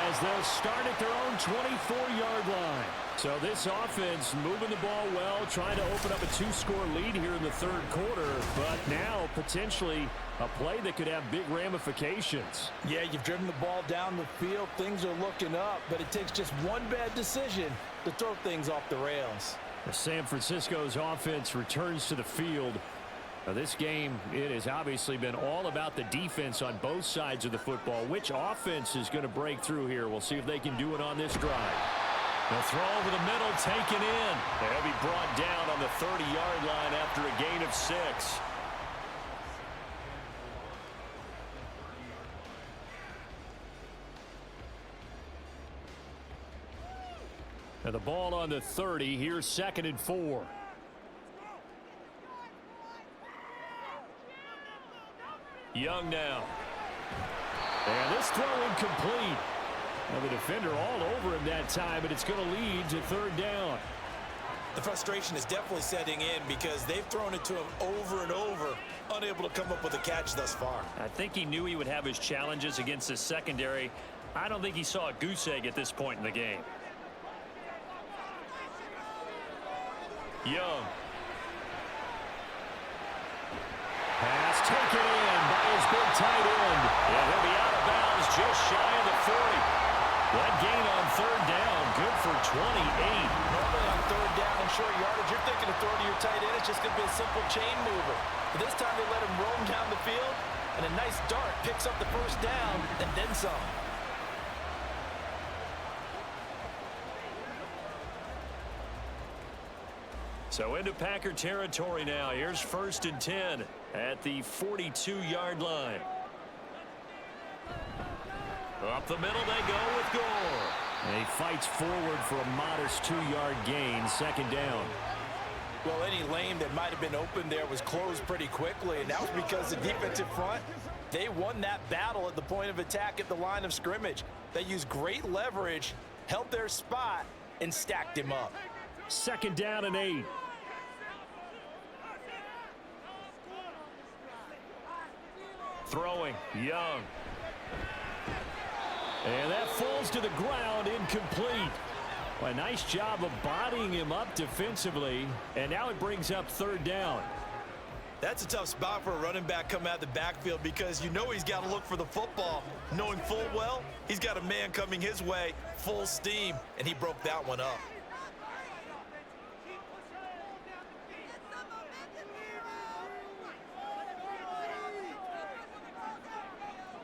as they'll start at their own 24-yard line. So this offense moving the ball well, trying to open up a 2-score lead here in the 3rd quarter, but now potentially a play that could have big ramifications. Yeah, you've driven the ball down the field. Things are looking up, but it takes just one bad decision to throw things off the rails. San Francisco's offense returns to the field. Now this game, it has obviously been all about the defense on both sides of the football. Which offense is going to break through here? We'll see if they can do it on this drive. The throw over the middle, taken in. They'll be brought down on the 30-yard line after a gain of 6. Now the ball on the 30. Here's 2nd and 4. Young now. And this throw incomplete. Now the defender all over him that time, but it's going to lead to third down. The frustration is definitely setting in because they've thrown it to him over and over, unable to come up with a catch thus far. I think he knew he would have his challenges against his secondary. I don't think he saw a goose egg at this point in the game. Young. Pass taken in by his big tight end. And he'll be out of bounds just shy of the 40. That gain on third down, good for 28. Normally on third down and short yardage, you're thinking of throwing to your tight end. It's just going to be a simple chain mover. But this time they let him roam down the field, and a nice dart picks up the first down and then some. So into Packer territory now. Here's 1st and 10 at the 42-yard line. Up the middle they go with Gore. And he fights forward for a modest 2-yard gain, 2nd down. Well, any lane that might have been open there was closed pretty quickly, and that was because the defensive front, they won that battle at the point of attack at the line of scrimmage. They used great leverage, held their spot, and stacked him up. 2nd down and 8. Throwing, Young. And that falls to the ground, incomplete. Well, a nice job of bodying him up defensively, and now it brings up 3rd down. That's a tough spot for a running back coming out of the backfield because you know he's got to look for the football, knowing full well he's got a man coming his way, full steam, and he broke that one up.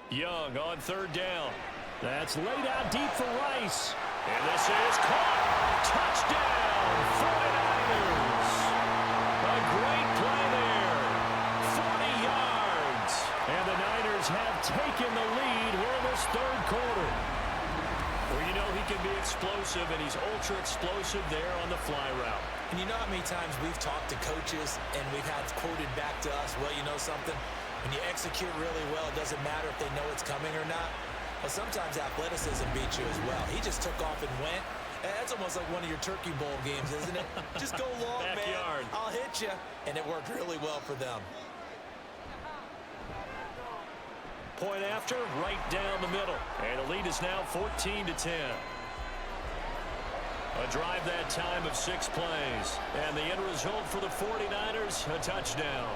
Young on 3rd down. That's laid out deep for Rice. And this is caught. Touchdown, 49ers. A great play there. 40 yards. And the Niners have taken the lead here in this 3rd quarter. Well, you know he can be explosive, and he's ultra explosive there on the fly route. And you know how many times we've talked to coaches and we've had quoted back to us, well, you know something? When you execute really well, it doesn't matter if they know it's coming or not. Well, sometimes athleticism beats you as well. He just took off and went. That's almost like one of your Turkey Bowl games, isn't it? Just go long, Backyard. man. I'll hit you. And it worked really well for them. Point after, right down the middle. And the lead is now 14-10. A drive that time of 6 plays. And the end result for the 49ers, a touchdown.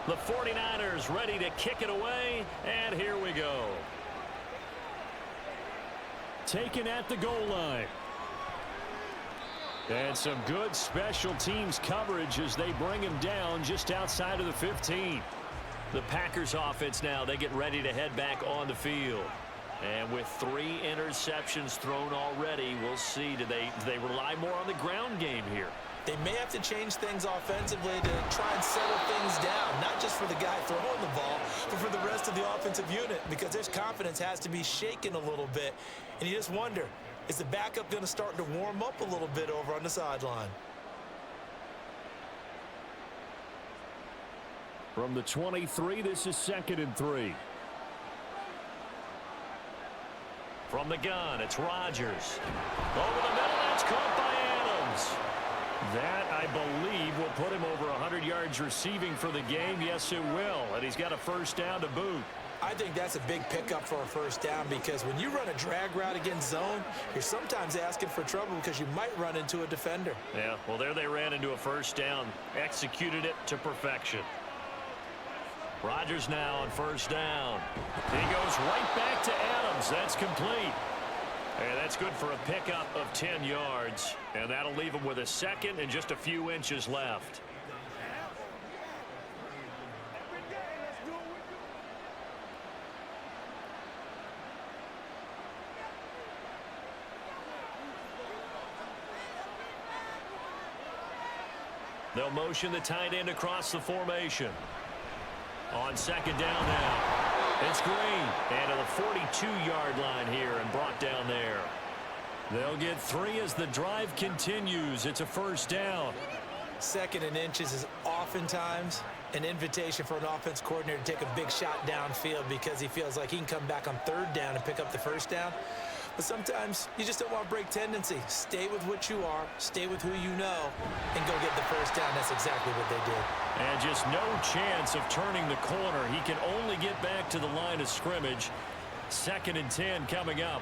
The 49ers ready to kick it away, and here we go. Taken at the goal line. And some good special teams coverage as they bring him down just outside of the 15. The Packers offense now, they get ready to head back on the field. And with 3 interceptions thrown already, we'll see, do they rely more on the ground game here? They may have to change things offensively to try and settle things down, not just for the guy throwing the ball, but for the rest of the offensive unit, because their confidence has to be shaken a little bit. And you just wonder, is the backup going to start to warm up a little bit over on the sideline? From the 23, this is 2nd and 3. From the gun, it's Rodgers. Over the middle, that's caught by Adams. That, I believe, will put him over 100 yards receiving for the game. Yes, it will. And he's got a 1st down to boot. I think that's a big pickup for a 1st down because when you run a drag route against zone, you're sometimes asking for trouble because you might run into a defender. Yeah, well, there they ran into a 1st down. Executed it to perfection. Rodgers now on 1st down. He goes right back to Adams. That's complete. And that's good for a pickup of 10 yards. And that'll leave him with a 2nd and just a few inches left. They'll motion the tight end across the formation. On second down now. It's Green. And to the 42-yard line here and brought down there. They'll get 3 as the drive continues. It's a first down. 2nd and inches is oftentimes an invitation for an offense coordinator to take a big shot downfield because he feels like he can come back on 3rd down and pick up the first down. But sometimes you just don't want to break tendency. Stay with what you are, stay with who you know, and go get the first down. That's exactly what they did. And just no chance of turning the corner. He can only get back to the line of scrimmage. 2nd and 10 coming up.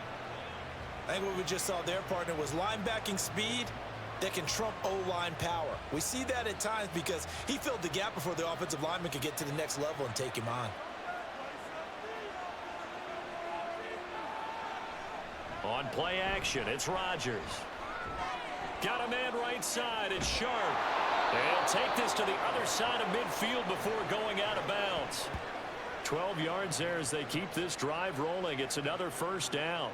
I think what we just saw there, partner, was linebacking speed that can trump O-line power. We see that at times because he filled the gap before the offensive lineman could get to the next level and take him on. On play action, it's Rodgers. Got a man right side. It's Sharp. They'll take this to the other side of midfield before going out of bounds. 12 yards there as they keep this drive rolling. It's another first down.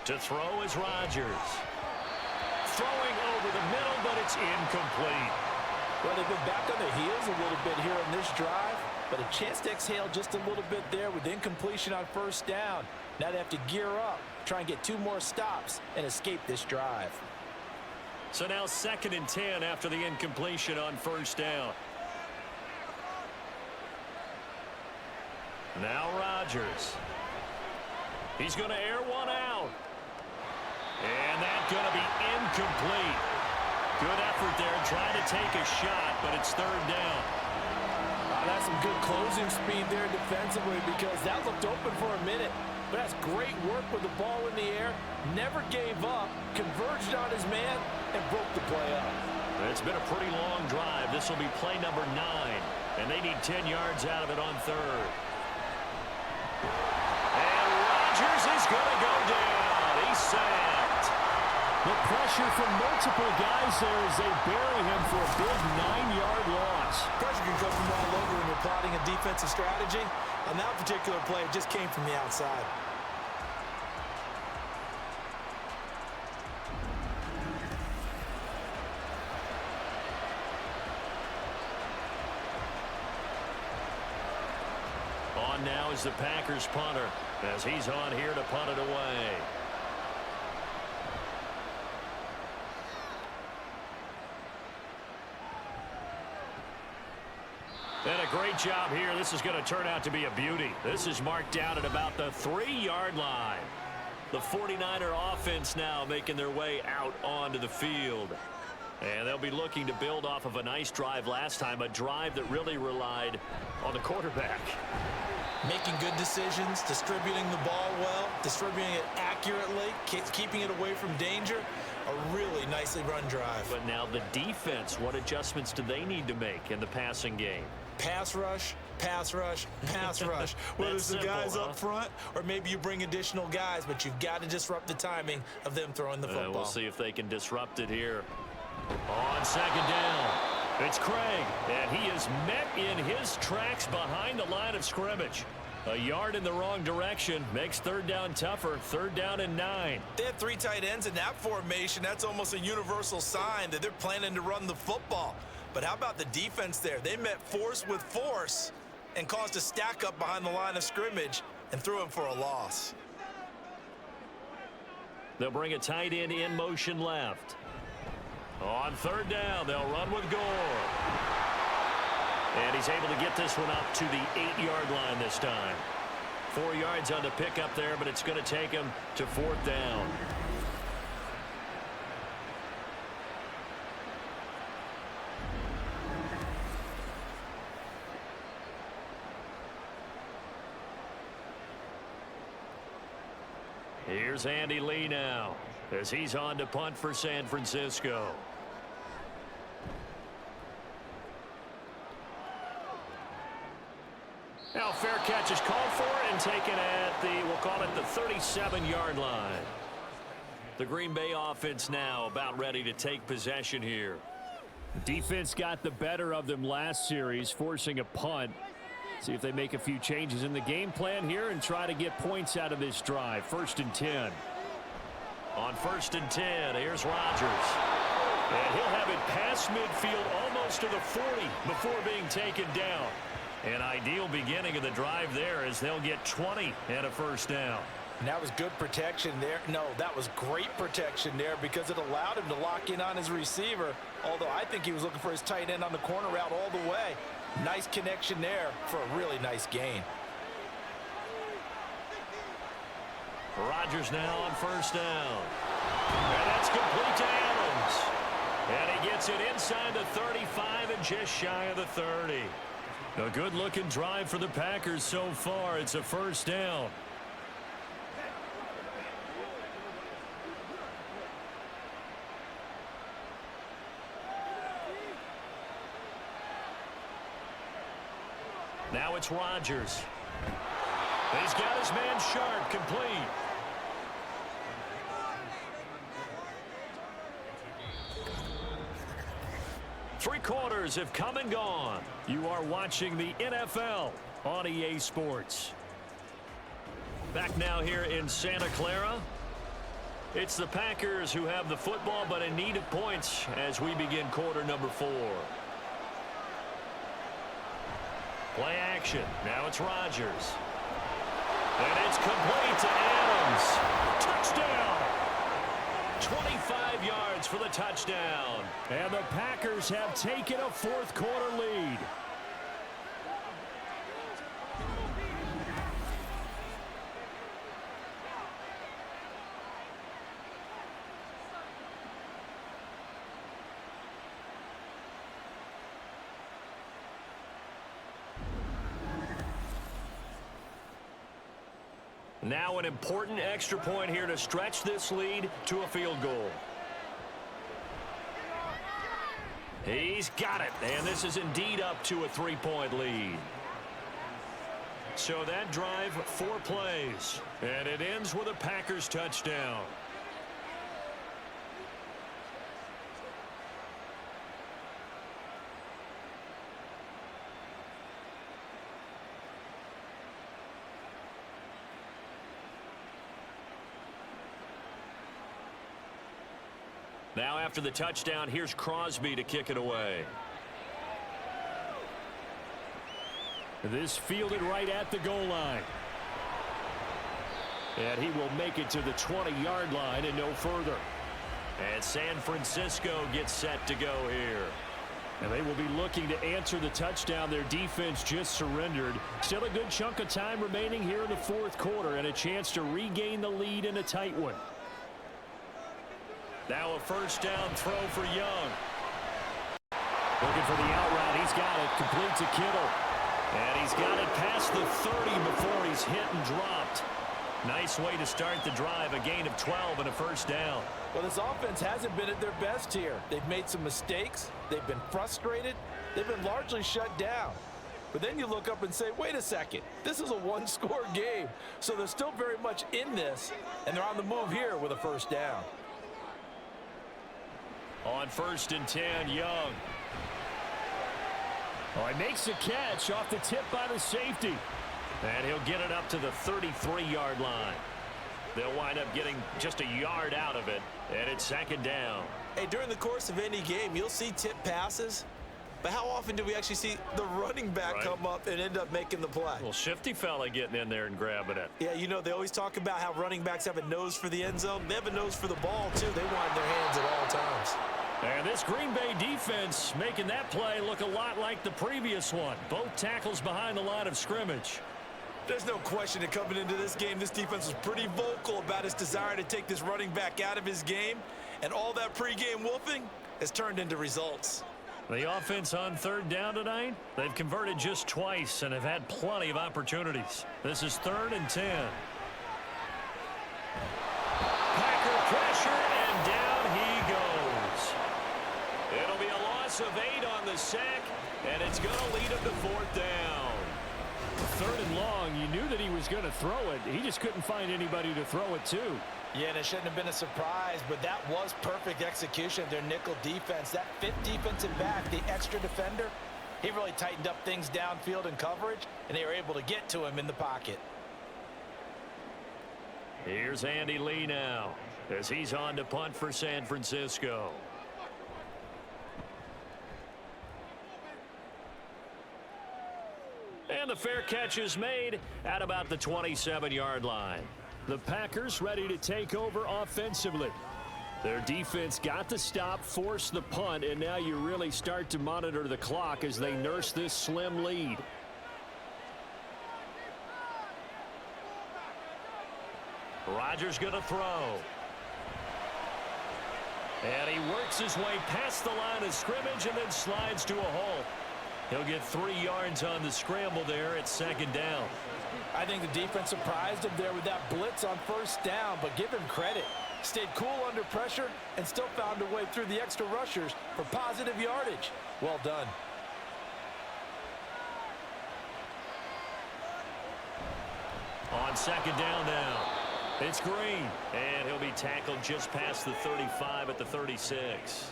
To throw is Rodgers. Throwing over the middle, but it's incomplete. Well, they've been back on their heels a little bit here in this drive, but a chance to exhale just a little bit there with incompletion on first down. Now they have to gear up, try and get 2 more stops, and escape this drive. So now 2nd and 10 after the incompletion on first down. Now Rodgers. He's going to air one out. And that's going to be incomplete. Good effort there trying to take a shot, but it's 3rd down. That's some good closing speed there defensively because that looked open for a minute. But that's great work with the ball in the air. Never gave up, converged on his man, and broke the play up. It's been a pretty long drive. This will be play number 9, and they need 10 yards out of it on 3rd. And Rodgers is going to go down. He's sacked. The pressure from multiple guys there as they bury him for a big 9-yard loss. Pressure can come from all over when you're plotting a defensive strategy. On that particular play, it just came from the outside. On now is the Packers punter as he's on here to punt it away. And a great job here. This is going to turn out to be a beauty. This is marked down at about the 3-yard line. The 49er offense now making their way out onto the field. And they'll be looking to build off of a nice drive last time, a drive that really relied on the quarterback. Making good decisions, distributing the ball well, distributing it accurately, keeping it away from danger. A really nicely run drive. But now the defense, what adjustments do they need to make in the passing game? Pass rush, pass rush, pass rush. Whether it's the guys up front or maybe you bring additional guys, but you've got to disrupt the timing of them throwing the football. We'll see if they can disrupt it here. On second down, it's Craig, and he is met in his tracks behind the line of scrimmage. A yard in the wrong direction makes 3rd down tougher. 3rd down and 9. They had 3 tight ends in that formation. That's almost a universal sign that they're planning to run the football. But how about the defense there? They met force with force and caused a stack up behind the line of scrimmage and threw him for a loss. They'll bring a tight end in motion left. On 3rd down, they'll run with Gore. And he's able to get this one up to the 8-yard line this time. 4 yards on the pickup there, but it's going to take him to 4th down. Here's Andy Lee now as he's on to punt for San Francisco. Now fair catch is called for and taken at the, we'll call it the 37-yard line. The Green Bay offense now about ready to take possession here. Defense got the better of them last series, forcing a punt. See if they make a few changes in the game plan here and try to get points out of this drive. 1st and 10. On 1st and 10, here's Rodgers. And he'll have it past midfield almost to the 40 before being taken down. An ideal beginning of the drive there as they'll get 20 and a 1st down. And that was good protection there. No, that was great protection there because it allowed him to lock in on his receiver. Although I think he was looking for his tight end on the corner route all the way. Nice connection there for a really nice gain. Rodgers now on 1st down. And that's complete to Adams. And he gets it inside the 35 and just shy of the 30. A good-looking drive for the Packers so far. It's a 1st down. Now it's Rodgers. He's got his man Sharp complete. Three quarters have come and gone. You are watching the NFL on EA Sports. Back now here in Santa Clara. It's the Packers who have the football but in need of points as we begin quarter number 4. Play action. Now it's Rodgers. And it's complete to Adams. Touchdown. 25 yards for the touchdown. And the Packers have taken a 4th quarter lead. Now an important extra point here to stretch this lead to a field goal. He's got it, and this is indeed up to a 3-point lead. So that drive, 4 plays, and it ends with a Packers touchdown. Now after the touchdown, here's Crosby to kick it away. This fielded right at the goal line. And he will make it to the 20-yard line and no further. And San Francisco gets set to go here. And they will be looking to answer the touchdown. Their defense just surrendered. Still a good chunk of time remaining here in the 4th quarter and a chance to regain the lead in a tight one. Now a 1st down throw for Young. Looking for the out route. He's got it. Complete to Kittle. And he's got it past the 30 before he's hit and dropped. Nice way to start the drive. A gain of 12 and a 1st down. Well, this offense hasn't been at their best here. They've made some mistakes. They've been frustrated. They've been largely shut down. But then you look up and say, wait a second. This is a 1-score game. So they're still very much in this, and they're on the move here with a 1st down. On 1st and 10, Young. Oh, he makes a catch off the tip by the safety. And he'll get it up to the 33-yard line. They'll wind up getting just a yard out of it, and it's 2nd down. Hey, during the course of any game, you'll see tip passes, but how often do we actually see the running back come up and end up making the play? Well, shifty fella getting in there and grabbing it. Yeah, you know, they always talk about how running backs have a nose for the end zone. They have a nose for the ball, too. They want their hands at all times. And this Green Bay defense making that play look a lot like the previous one. Both tackles behind the line of scrimmage. There's no question that coming into this game, this defense was pretty vocal about its desire to take this running back out of his game. And all that pregame wolfing has turned into results. The offense on 3rd down tonight, they've converted just twice and have had plenty of opportunities. This is 3rd and 10. Packer pressure, and down he goes. It'll be a loss of 8 on the sack, and it's going to lead him to 4th down. 3rd and long, you knew that he was going to throw it. He just couldn't find anybody to throw it to. Yeah, and it shouldn't have been a surprise, but that was perfect execution of their nickel defense. That 5th defensive back, the extra defender, He really tightened up things downfield in coverage, and they were able to get to him in the pocket. Here's Andy Lee now as he's on to punt for San Francisco. And the fair catch is made at about the 27-yard line. The Packers ready to take over offensively. Their defense got the stop, forced the punt, and now you really start to monitor the clock as they nurse this slim lead. Rodgers going to throw. And he works his way past the line of scrimmage and then slides to a hole. He'll get 3 yards on the scramble there at second down. I think the defense surprised him there with that blitz on first down, but give him credit. Stayed cool under pressure and still found a way through the extra rushers for positive yardage. Well done. On second down now, it's Green, and he'll be tackled just past the 35 at the 36.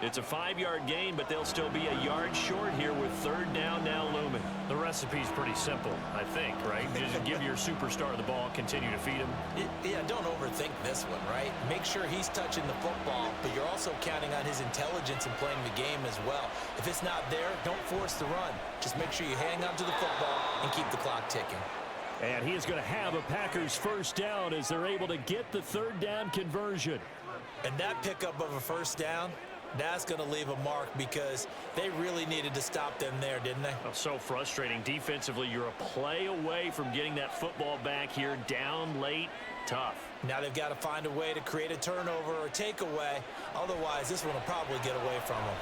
It's a 5-yard gain, but they'll still be a yard short here with third down now looming. The recipe's pretty simple, I think, right? Just give your superstar the ball, continue to feed him. Yeah, don't overthink this one, right? Make sure he's touching the football, but you're also counting on his intelligence in playing the game as well. If it's not there, don't force the run. Just make sure you hang on to the football and keep the clock ticking. And he is going to have a Packers first down as they're able to get the third down conversion. And that pickup of a first down, that's going to leave a mark because they really needed to stop them there, didn't they? Oh, so frustrating. Defensively, you're a play away from getting that football back here. Down late, tough. Now they've got to find a way to create a turnover or a takeaway. Otherwise, this one will probably get away from them.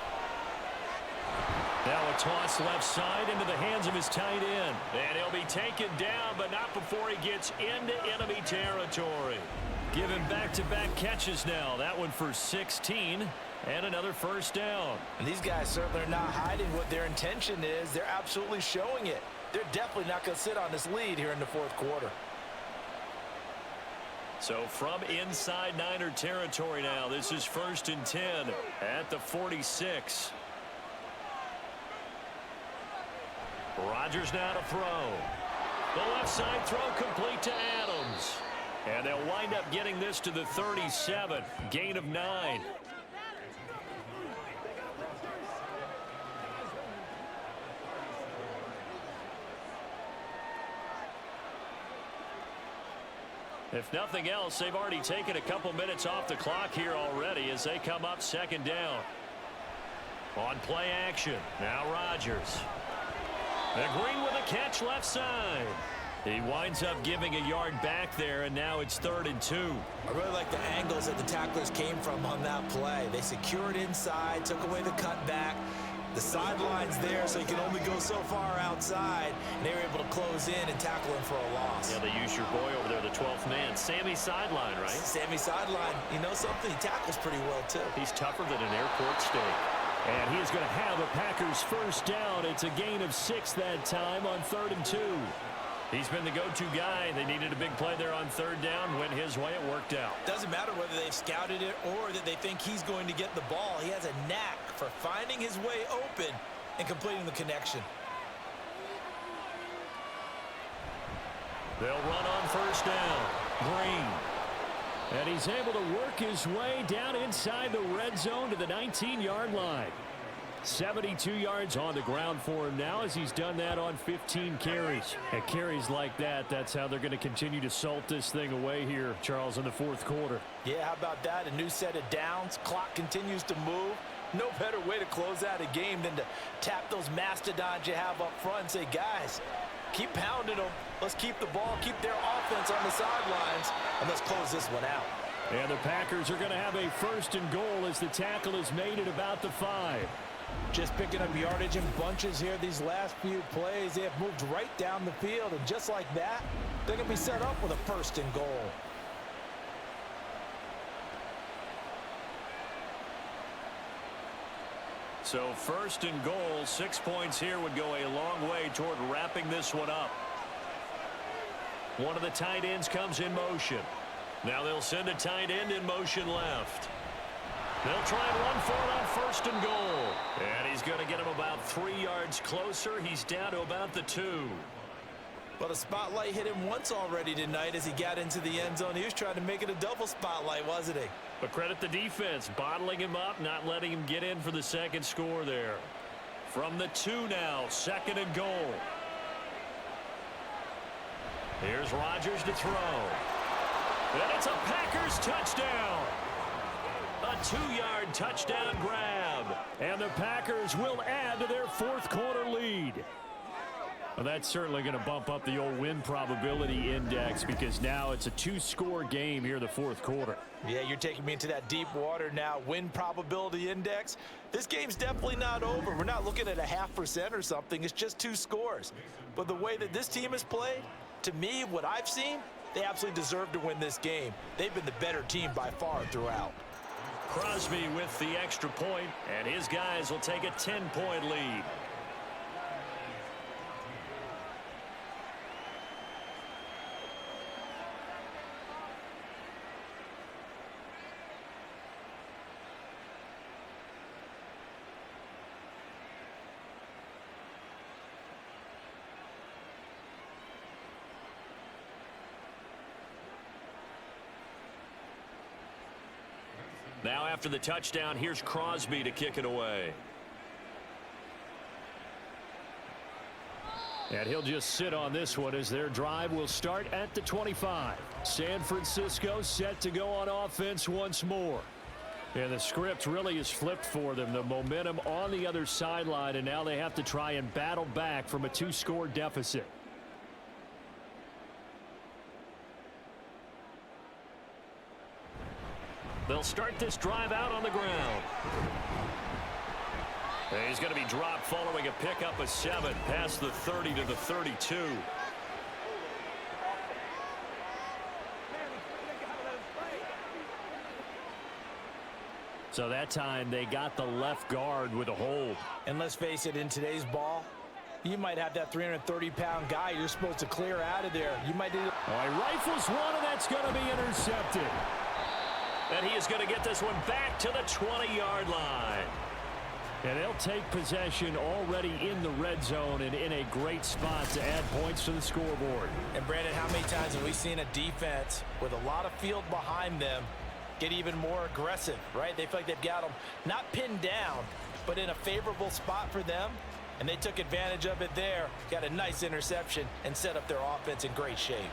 Now a toss left side into the hands of his tight end. And he'll be taken down, but not before he gets into enemy territory. Give him back-to-back catches now. That one for 16. And another first down. And these guys certainly are not hiding what their intention is. They're absolutely showing it. They're definitely not going to sit on this lead here in the fourth quarter. So from inside Niner territory now, this is 1st and 10 at the 46. Rodgers now to throw. The left side throw complete to Adams. And they'll wind up getting this to the 37. Gain of 9. If nothing else, they've already taken a couple minutes off the clock here already as they come up second down. On play action, now Rodgers. And Green with a catch left side. He winds up giving a yard back there, and now it's 3rd and 2. I really like the angles that the tacklers came from on that play. They secured inside, took away the cutback. The sideline's there, so you can only go so far outside. And they were able to close in and tackle him for a loss. Yeah, they use your boy over there, the 12th man. Sammy sideline, right? Sammy sideline. You know something? He tackles pretty well, too. He's tougher than an airport steak. And he is going to have a Packers first down. It's a gain of 6 that time on 3rd and 2. He's been the go-to guy. They needed a big play there on 3rd down. Went his way. It worked out. Doesn't matter whether they've scouted it or that they think he's going to get the ball. He has a knack for finding his way open and completing the connection. They'll run on first down. Green. And he's able to work his way down inside the red zone to the 19-yard line. 72 yards on the ground for him now as he's done that on 15 carries. At carries like that, that's how they're going to continue to salt this thing away here, Charles, in the fourth quarter. Yeah, how about that? A new set of downs. Clock continues to move. No better way to close out a game than to tap those mastodons you have up front and say, guys, keep pounding them. Let's keep the ball, keep their offense on the sidelines, and let's close this one out. And the Packers are going to have a 1st and goal as the tackle is made at about the 5. Just picking up yardage in bunches here these last few plays. They have moved right down the field, and just like that, they're going to be set up with a 1st and goal. So 1st and goal, 6 points here would go a long way toward wrapping this one up. One of the tight ends comes in motion. Now they'll send a tight end in motion left. They'll try and run for it on 1st and goal. And he's going to get him about 3 yards closer. He's down to about the 2. Well, the spotlight hit him once already tonight as he got into the end zone. He was trying to make it a double spotlight, wasn't he? But credit the defense, bottling him up, not letting him get in for the second score there. From the 2 now, 2nd and goal. Here's Rodgers to throw. And it's a Packers touchdown. A 2-yard touchdown grab. And the Packers will add to their 4th quarter lead. Well, that's certainly going to bump up the old win probability index because now it's a 2-score game here in the 4th quarter. Yeah, you're taking me into that deep water now. Win probability index. This game's definitely not over. We're not looking at a 0.5% or something. It's just 2 scores. But the way that this team has played, to me, what I've seen, they absolutely deserve to win this game. They've been the better team by far throughout. Crosby with the extra point, and his guys will take a 10-point lead. Now after the touchdown, here's Crosby to kick it away. And he'll just sit on this one as their drive will start at the 25. San Francisco set to go on offense once more. And the script really is flipped for them. The momentum on the other sideline, and now they have to try and battle back from a 2-score deficit. They'll start this drive out on the ground. And he's going to be dropped following a pickup of 7 past the 30 to the 32. So that time they got the left guard with a hold. And let's face it, in today's ball, you might have that 330-pound guy you're supposed to clear out of there. You might do. Oh, he rifles one, and that's going to be intercepted. And he is going to get this one back to the 20-yard line. And they'll take possession already in the red zone and in a great spot to add points to the scoreboard. And Brandon, how many times have we seen a defense with a lot of field behind them get even more aggressive, right? They feel like they've got them not pinned down, but in a favorable spot for them. And they took advantage of it there, got a nice interception, and set up their offense in great shape.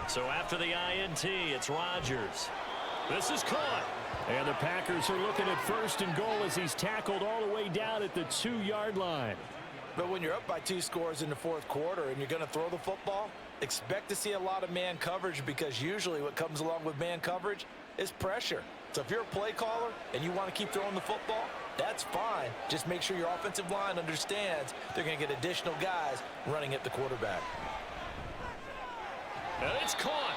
So after the INT, it's Rodgers. This is caught. And the Packers are looking at 1st and goal as he's tackled all the way down at the 2-yard line. But when you're up by 2 scores in the 4th quarter and you're going to throw the football, expect to see a lot of man coverage because usually what comes along with man coverage is pressure. So if you're a play caller and you want to keep throwing the football, that's fine. Just make sure your offensive line understands they're going to get additional guys running at the quarterback. And it's caught.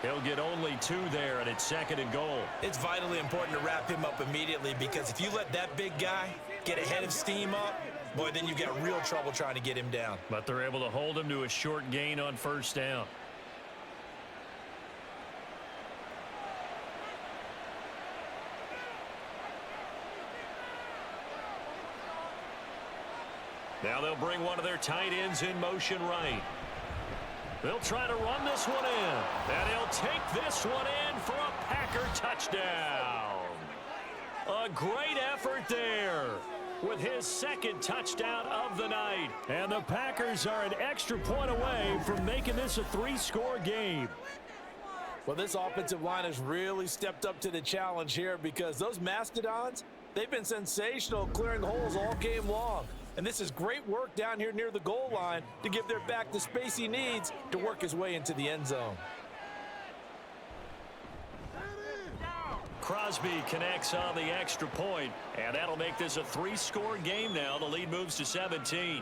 He'll get only 2 there, and it's 2nd and goal. It's vitally important to wrap him up immediately because if you let that big guy get ahead of steam up, boy, then you got real trouble trying to get him down. But they're able to hold him to a short gain on 1st down. Now they'll bring one of their tight ends in motion right. They'll try to run this one in. And he'll take this one in for a Packer touchdown. A great effort there with his 2nd touchdown of the night. And the Packers are an extra point away from making this a 3-score game. Well, this offensive line has really stepped up to the challenge here because those Mastodons, they've been sensational clearing holes all game long. And this is great work down here near the goal line to give their back the space he needs to work his way into the end zone. Crosby connects on the extra point, and that'll make this a 3-score game now. The lead moves to 17.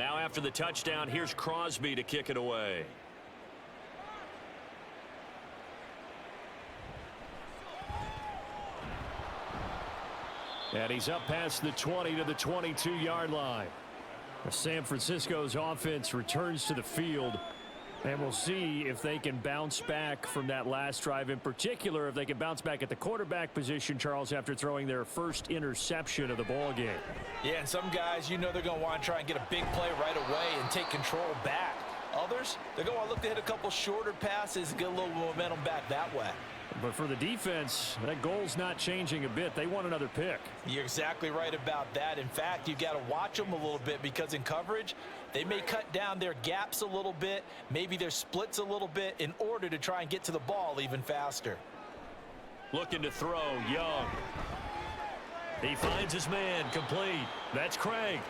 Now after the touchdown, here's Crosby to kick it away. And he's up past the 20 to the 22-yard line. San Francisco's offense returns to the field, and we'll see if they can bounce back from that last drive. In particular, if they can bounce back at the quarterback position, Charles, after throwing their first interception of the ball game. Yeah, and some guys, you know they're going to want to try and get a big play right away and take control back. Others, they're going to look to hit a couple shorter passes and get a little momentum back that way. But for the defense, that goal's not changing a bit. They want another pick. You're exactly right about that. In fact, you got to watch them a little bit, because in coverage, they may cut down their gaps a little bit, maybe their splits a little bit, in order to try and get to the ball even faster. Looking to throw, Young. He finds his man, complete. That's Craig.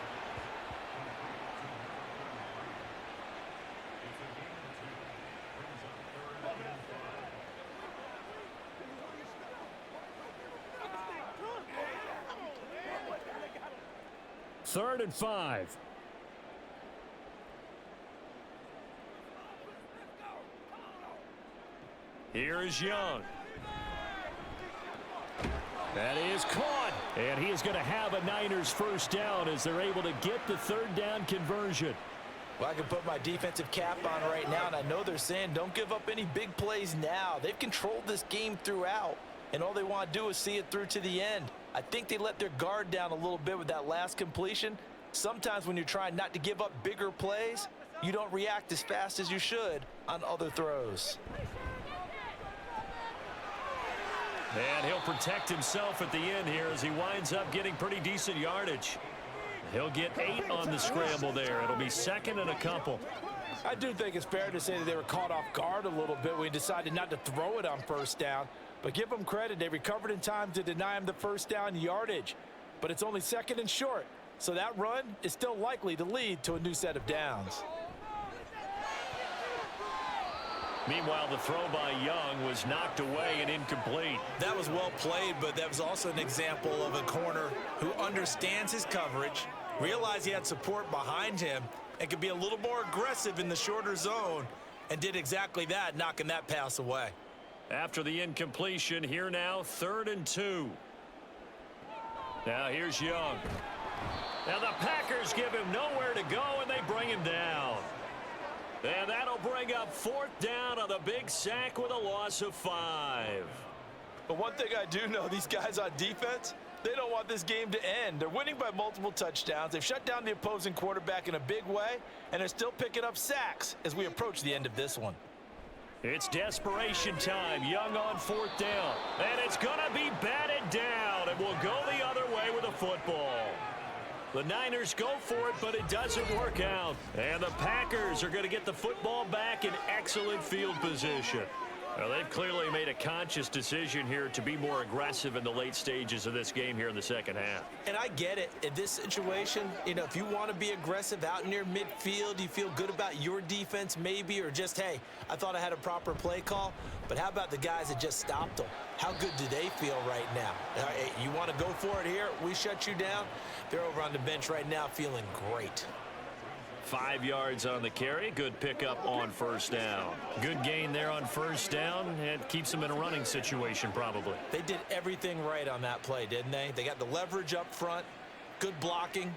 Third and 5. Here is Young. That is caught. And he is going to have a Niners first down as they're able to get the third down conversion. Well, I can put my defensive cap on right now, and I know they're saying don't give up any big plays now. They've controlled this game throughout, and all they want to do is see it through to the end. I think they let their guard down a little bit with that last completion. Sometimes when you're trying not to give up bigger plays, you don't react as fast as you should on other throws. And he'll protect himself at the end here as he winds up getting pretty decent yardage. He'll get 8 on the scramble there. It'll be second and a couple. I do think it's fair to say that they were caught off guard a little bit when he decided not to throw it on first down. But give them credit, they recovered in time to deny him the first down yardage. But it's only second and short, so that run is still likely to lead to a new set of downs. Meanwhile, the throw by Young was knocked away and incomplete. That was well played, but that was also an example of a corner who understands his coverage, realized he had support behind him, and could be a little more aggressive in the shorter zone, and did exactly that, knocking that pass away. After the incompletion, here now, 3rd and 2. Now here's Young. Now the Packers give him nowhere to go, and they bring him down. And that'll bring up 4th down on the big sack with a loss of 5. But one thing I do know, these guys on defense, they don't want this game to end. They're winning by multiple touchdowns. They've shut down the opposing quarterback in a big way, and they're still picking up sacks as we approach the end of this one. It's desperation time. Young on 4th down. And it's going to be batted down, and we'll go the other way with a football. The Niners go for it, but it doesn't work out. And the Packers are going to get the football back in excellent field position. Well, they've clearly made a conscious decision here to be more aggressive in the late stages of this game here in the second half. And I get it. In this situation, you know, if you want to be aggressive out near midfield, you feel good about your defense maybe, or just, hey, I thought I had a proper play call. But how about the guys that just stopped them? How good do they feel right now? Hey, you want to go for it here? We shut you down? They're over on the bench right now feeling great. 5 yards on the carry. Good pickup on 1st down. Good gain there on 1st down. It keeps them in a running situation probably. They did everything right on that play, didn't they? They got the leverage up front, good blocking,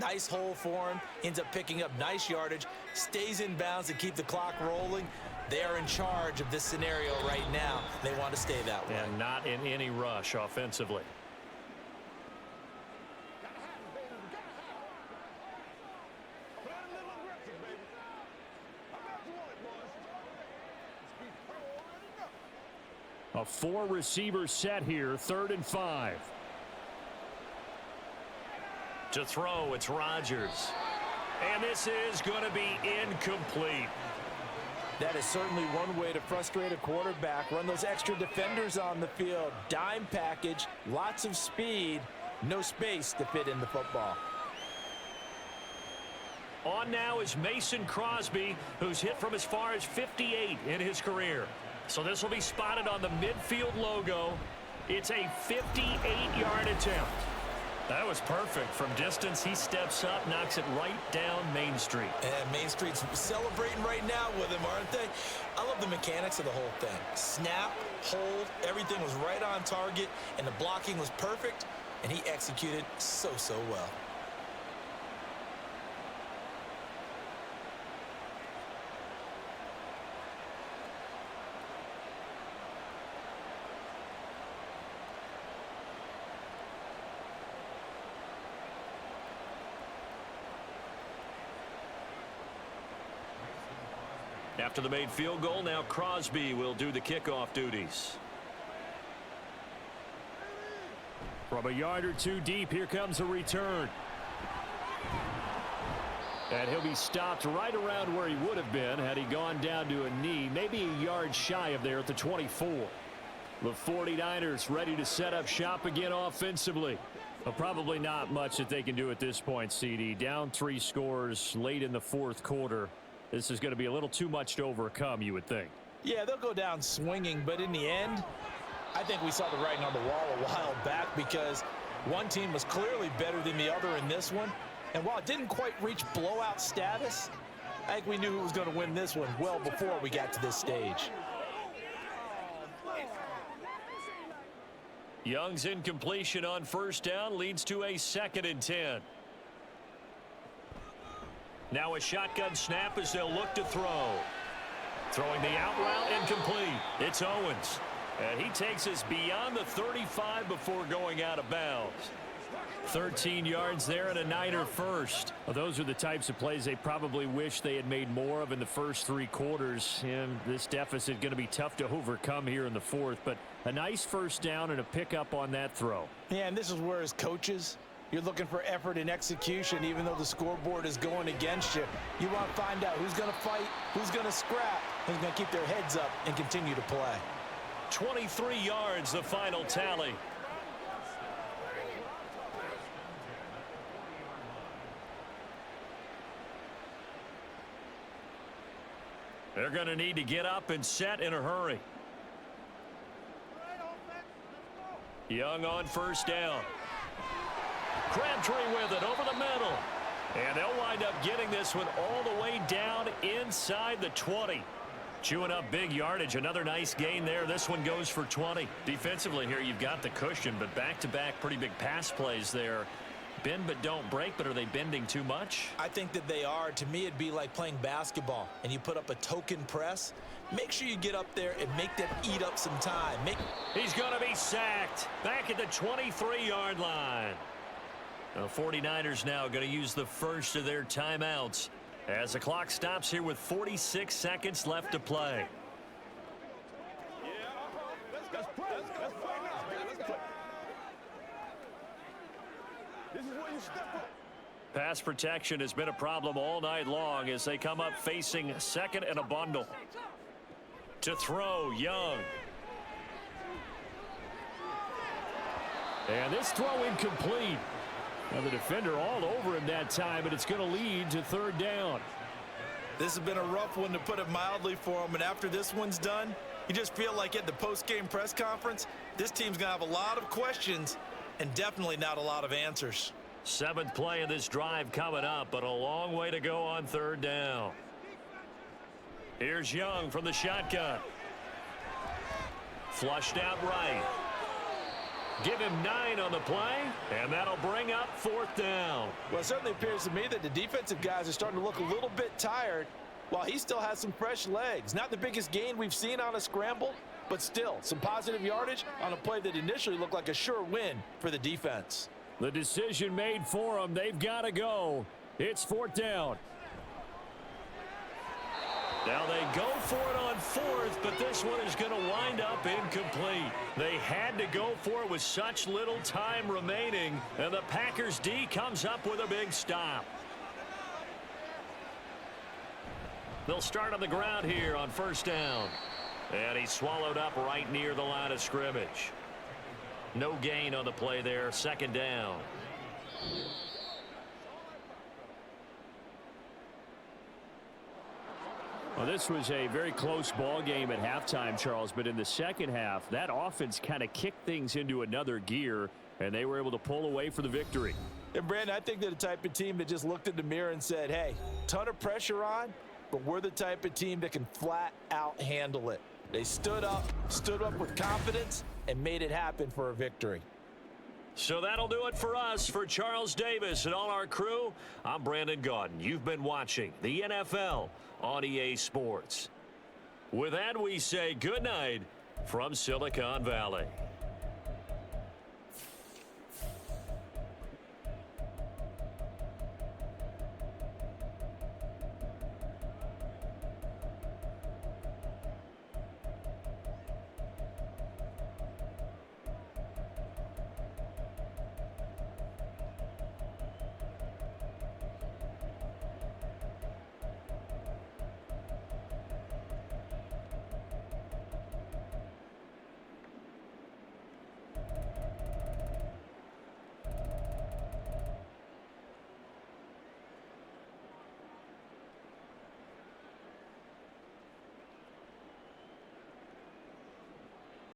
nice hole for him, ends up picking up nice yardage, stays in bounds to keep the clock rolling. They are in charge of this scenario right now. They want to stay that way. And not in any rush offensively. A 4-receiver set here, 3rd and 5. To throw, it's Rodgers. And this is going to be incomplete. That is certainly one way to frustrate a quarterback. Run those extra defenders on the field. Dime package, lots of speed, no space to fit in the football. On now is Mason Crosby, who's hit from as far as 58 in his career. So this will be spotted on the midfield logo. It's a 58-yard attempt. That was perfect. From distance, he steps up, knocks it right down Main Street. And Main Street's celebrating right now with him, aren't they? I love the mechanics of the whole thing. Snap, hold, everything was right on target, and the blocking was perfect, and he executed so well. After the made field goal, now Crosby will do the kickoff duties. From a yard or two deep, here comes a return. And he'll be stopped right around where he would have been had he gone down to a knee, maybe a yard shy of there at the 24. The 49ers ready to set up shop again offensively. Well, probably not much that they can do at this point, CD. Down 3 scores late in the fourth quarter. This is going to be a little too much to overcome, you would think. Yeah, they'll go down swinging, but in the end, I think we saw the writing on the wall a while back because one team was clearly better than the other in this one. And while it didn't quite reach blowout status, I think we knew who was going to win this one well before we got to this stage. Young's incompletion on first down leads to a 2nd and 10. Now a shotgun snap as they'll look to throw. Throwing the out route incomplete. It's Owens. And he takes us beyond the 35 before going out of bounds. 13 yards there and a Niner first. Well, those are the types of plays they probably wish they had made more of in the first 3 quarters. And this deficit going to be tough to overcome here in the fourth. But a nice first down and a pickup on that throw. Yeah, and this is where as coaches, you're looking for effort and execution even though the scoreboard is going against you. You want to find out who's going to fight, who's going to scrap, who's going to keep their heads up and continue to play. 23 yards, the final tally. They're going to need to get up and set in a hurry. Young on first down. Crabtree with it over the middle. And they'll wind up getting this one all the way down inside the 20. Chewing up big yardage. Another nice gain there. This one goes for 20. Defensively here, you've got the cushion, but back-to-back pretty big pass plays there. Bend but don't break, but are they bending too much? I think that they are. To me, it'd be like playing basketball, and you put up a token press. Make sure you get up there and make them eat up some time. He's going to be sacked back at the 23-yard line. The 49ers now going to use the first of their timeouts as the clock stops here with 46 seconds left to play. Pass protection has been a problem all night long as they come up facing 2nd and a bundle. To throw, Young. And this throw incomplete. Now the defender all over him that time, but it's going to lead to 3rd down. This has been a rough one, to put it mildly, for him. And after this one's done, you just feel like at the post-game press conference, this team's going to have a lot of questions and definitely not a lot of answers. 7th play of this drive coming up, but a long way to go on 3rd down. Here's Young from the shotgun. Flushed out right. Give him 9 on the play, and that'll bring up 4th down. Well, it certainly appears to me that the defensive guys are starting to look a little bit tired while he still has some fresh legs. Not the biggest gain we've seen on a scramble, but still some positive yardage on a play that initially looked like a sure win for the defense. The decision made for them. They've got to go. It's 4th down. Now they go for it on 4th, but this one is going to wind up incomplete. They had to go for it with such little time remaining, and the Packers D comes up with a big stop. They'll start on the ground here on 1st down. And he's swallowed up right near the line of scrimmage. No gain on the play there. 2nd down. Well, this was a very close ball game at halftime, Charles, but in the second half, that offense kind of kicked things into another gear. And they were able to pull away for the victory. And, Brandon, I think they're the type of team that just looked in the mirror and said, hey, ton of pressure on, but we're the type of team that can flat out handle it. They stood up with confidence, and made it happen for a victory. So that'll do it for us. For Charles Davis and all our crew, I'm Brandon Gaudin. You've been watching the NFL on EA Sports. With that, we say good night from Silicon Valley.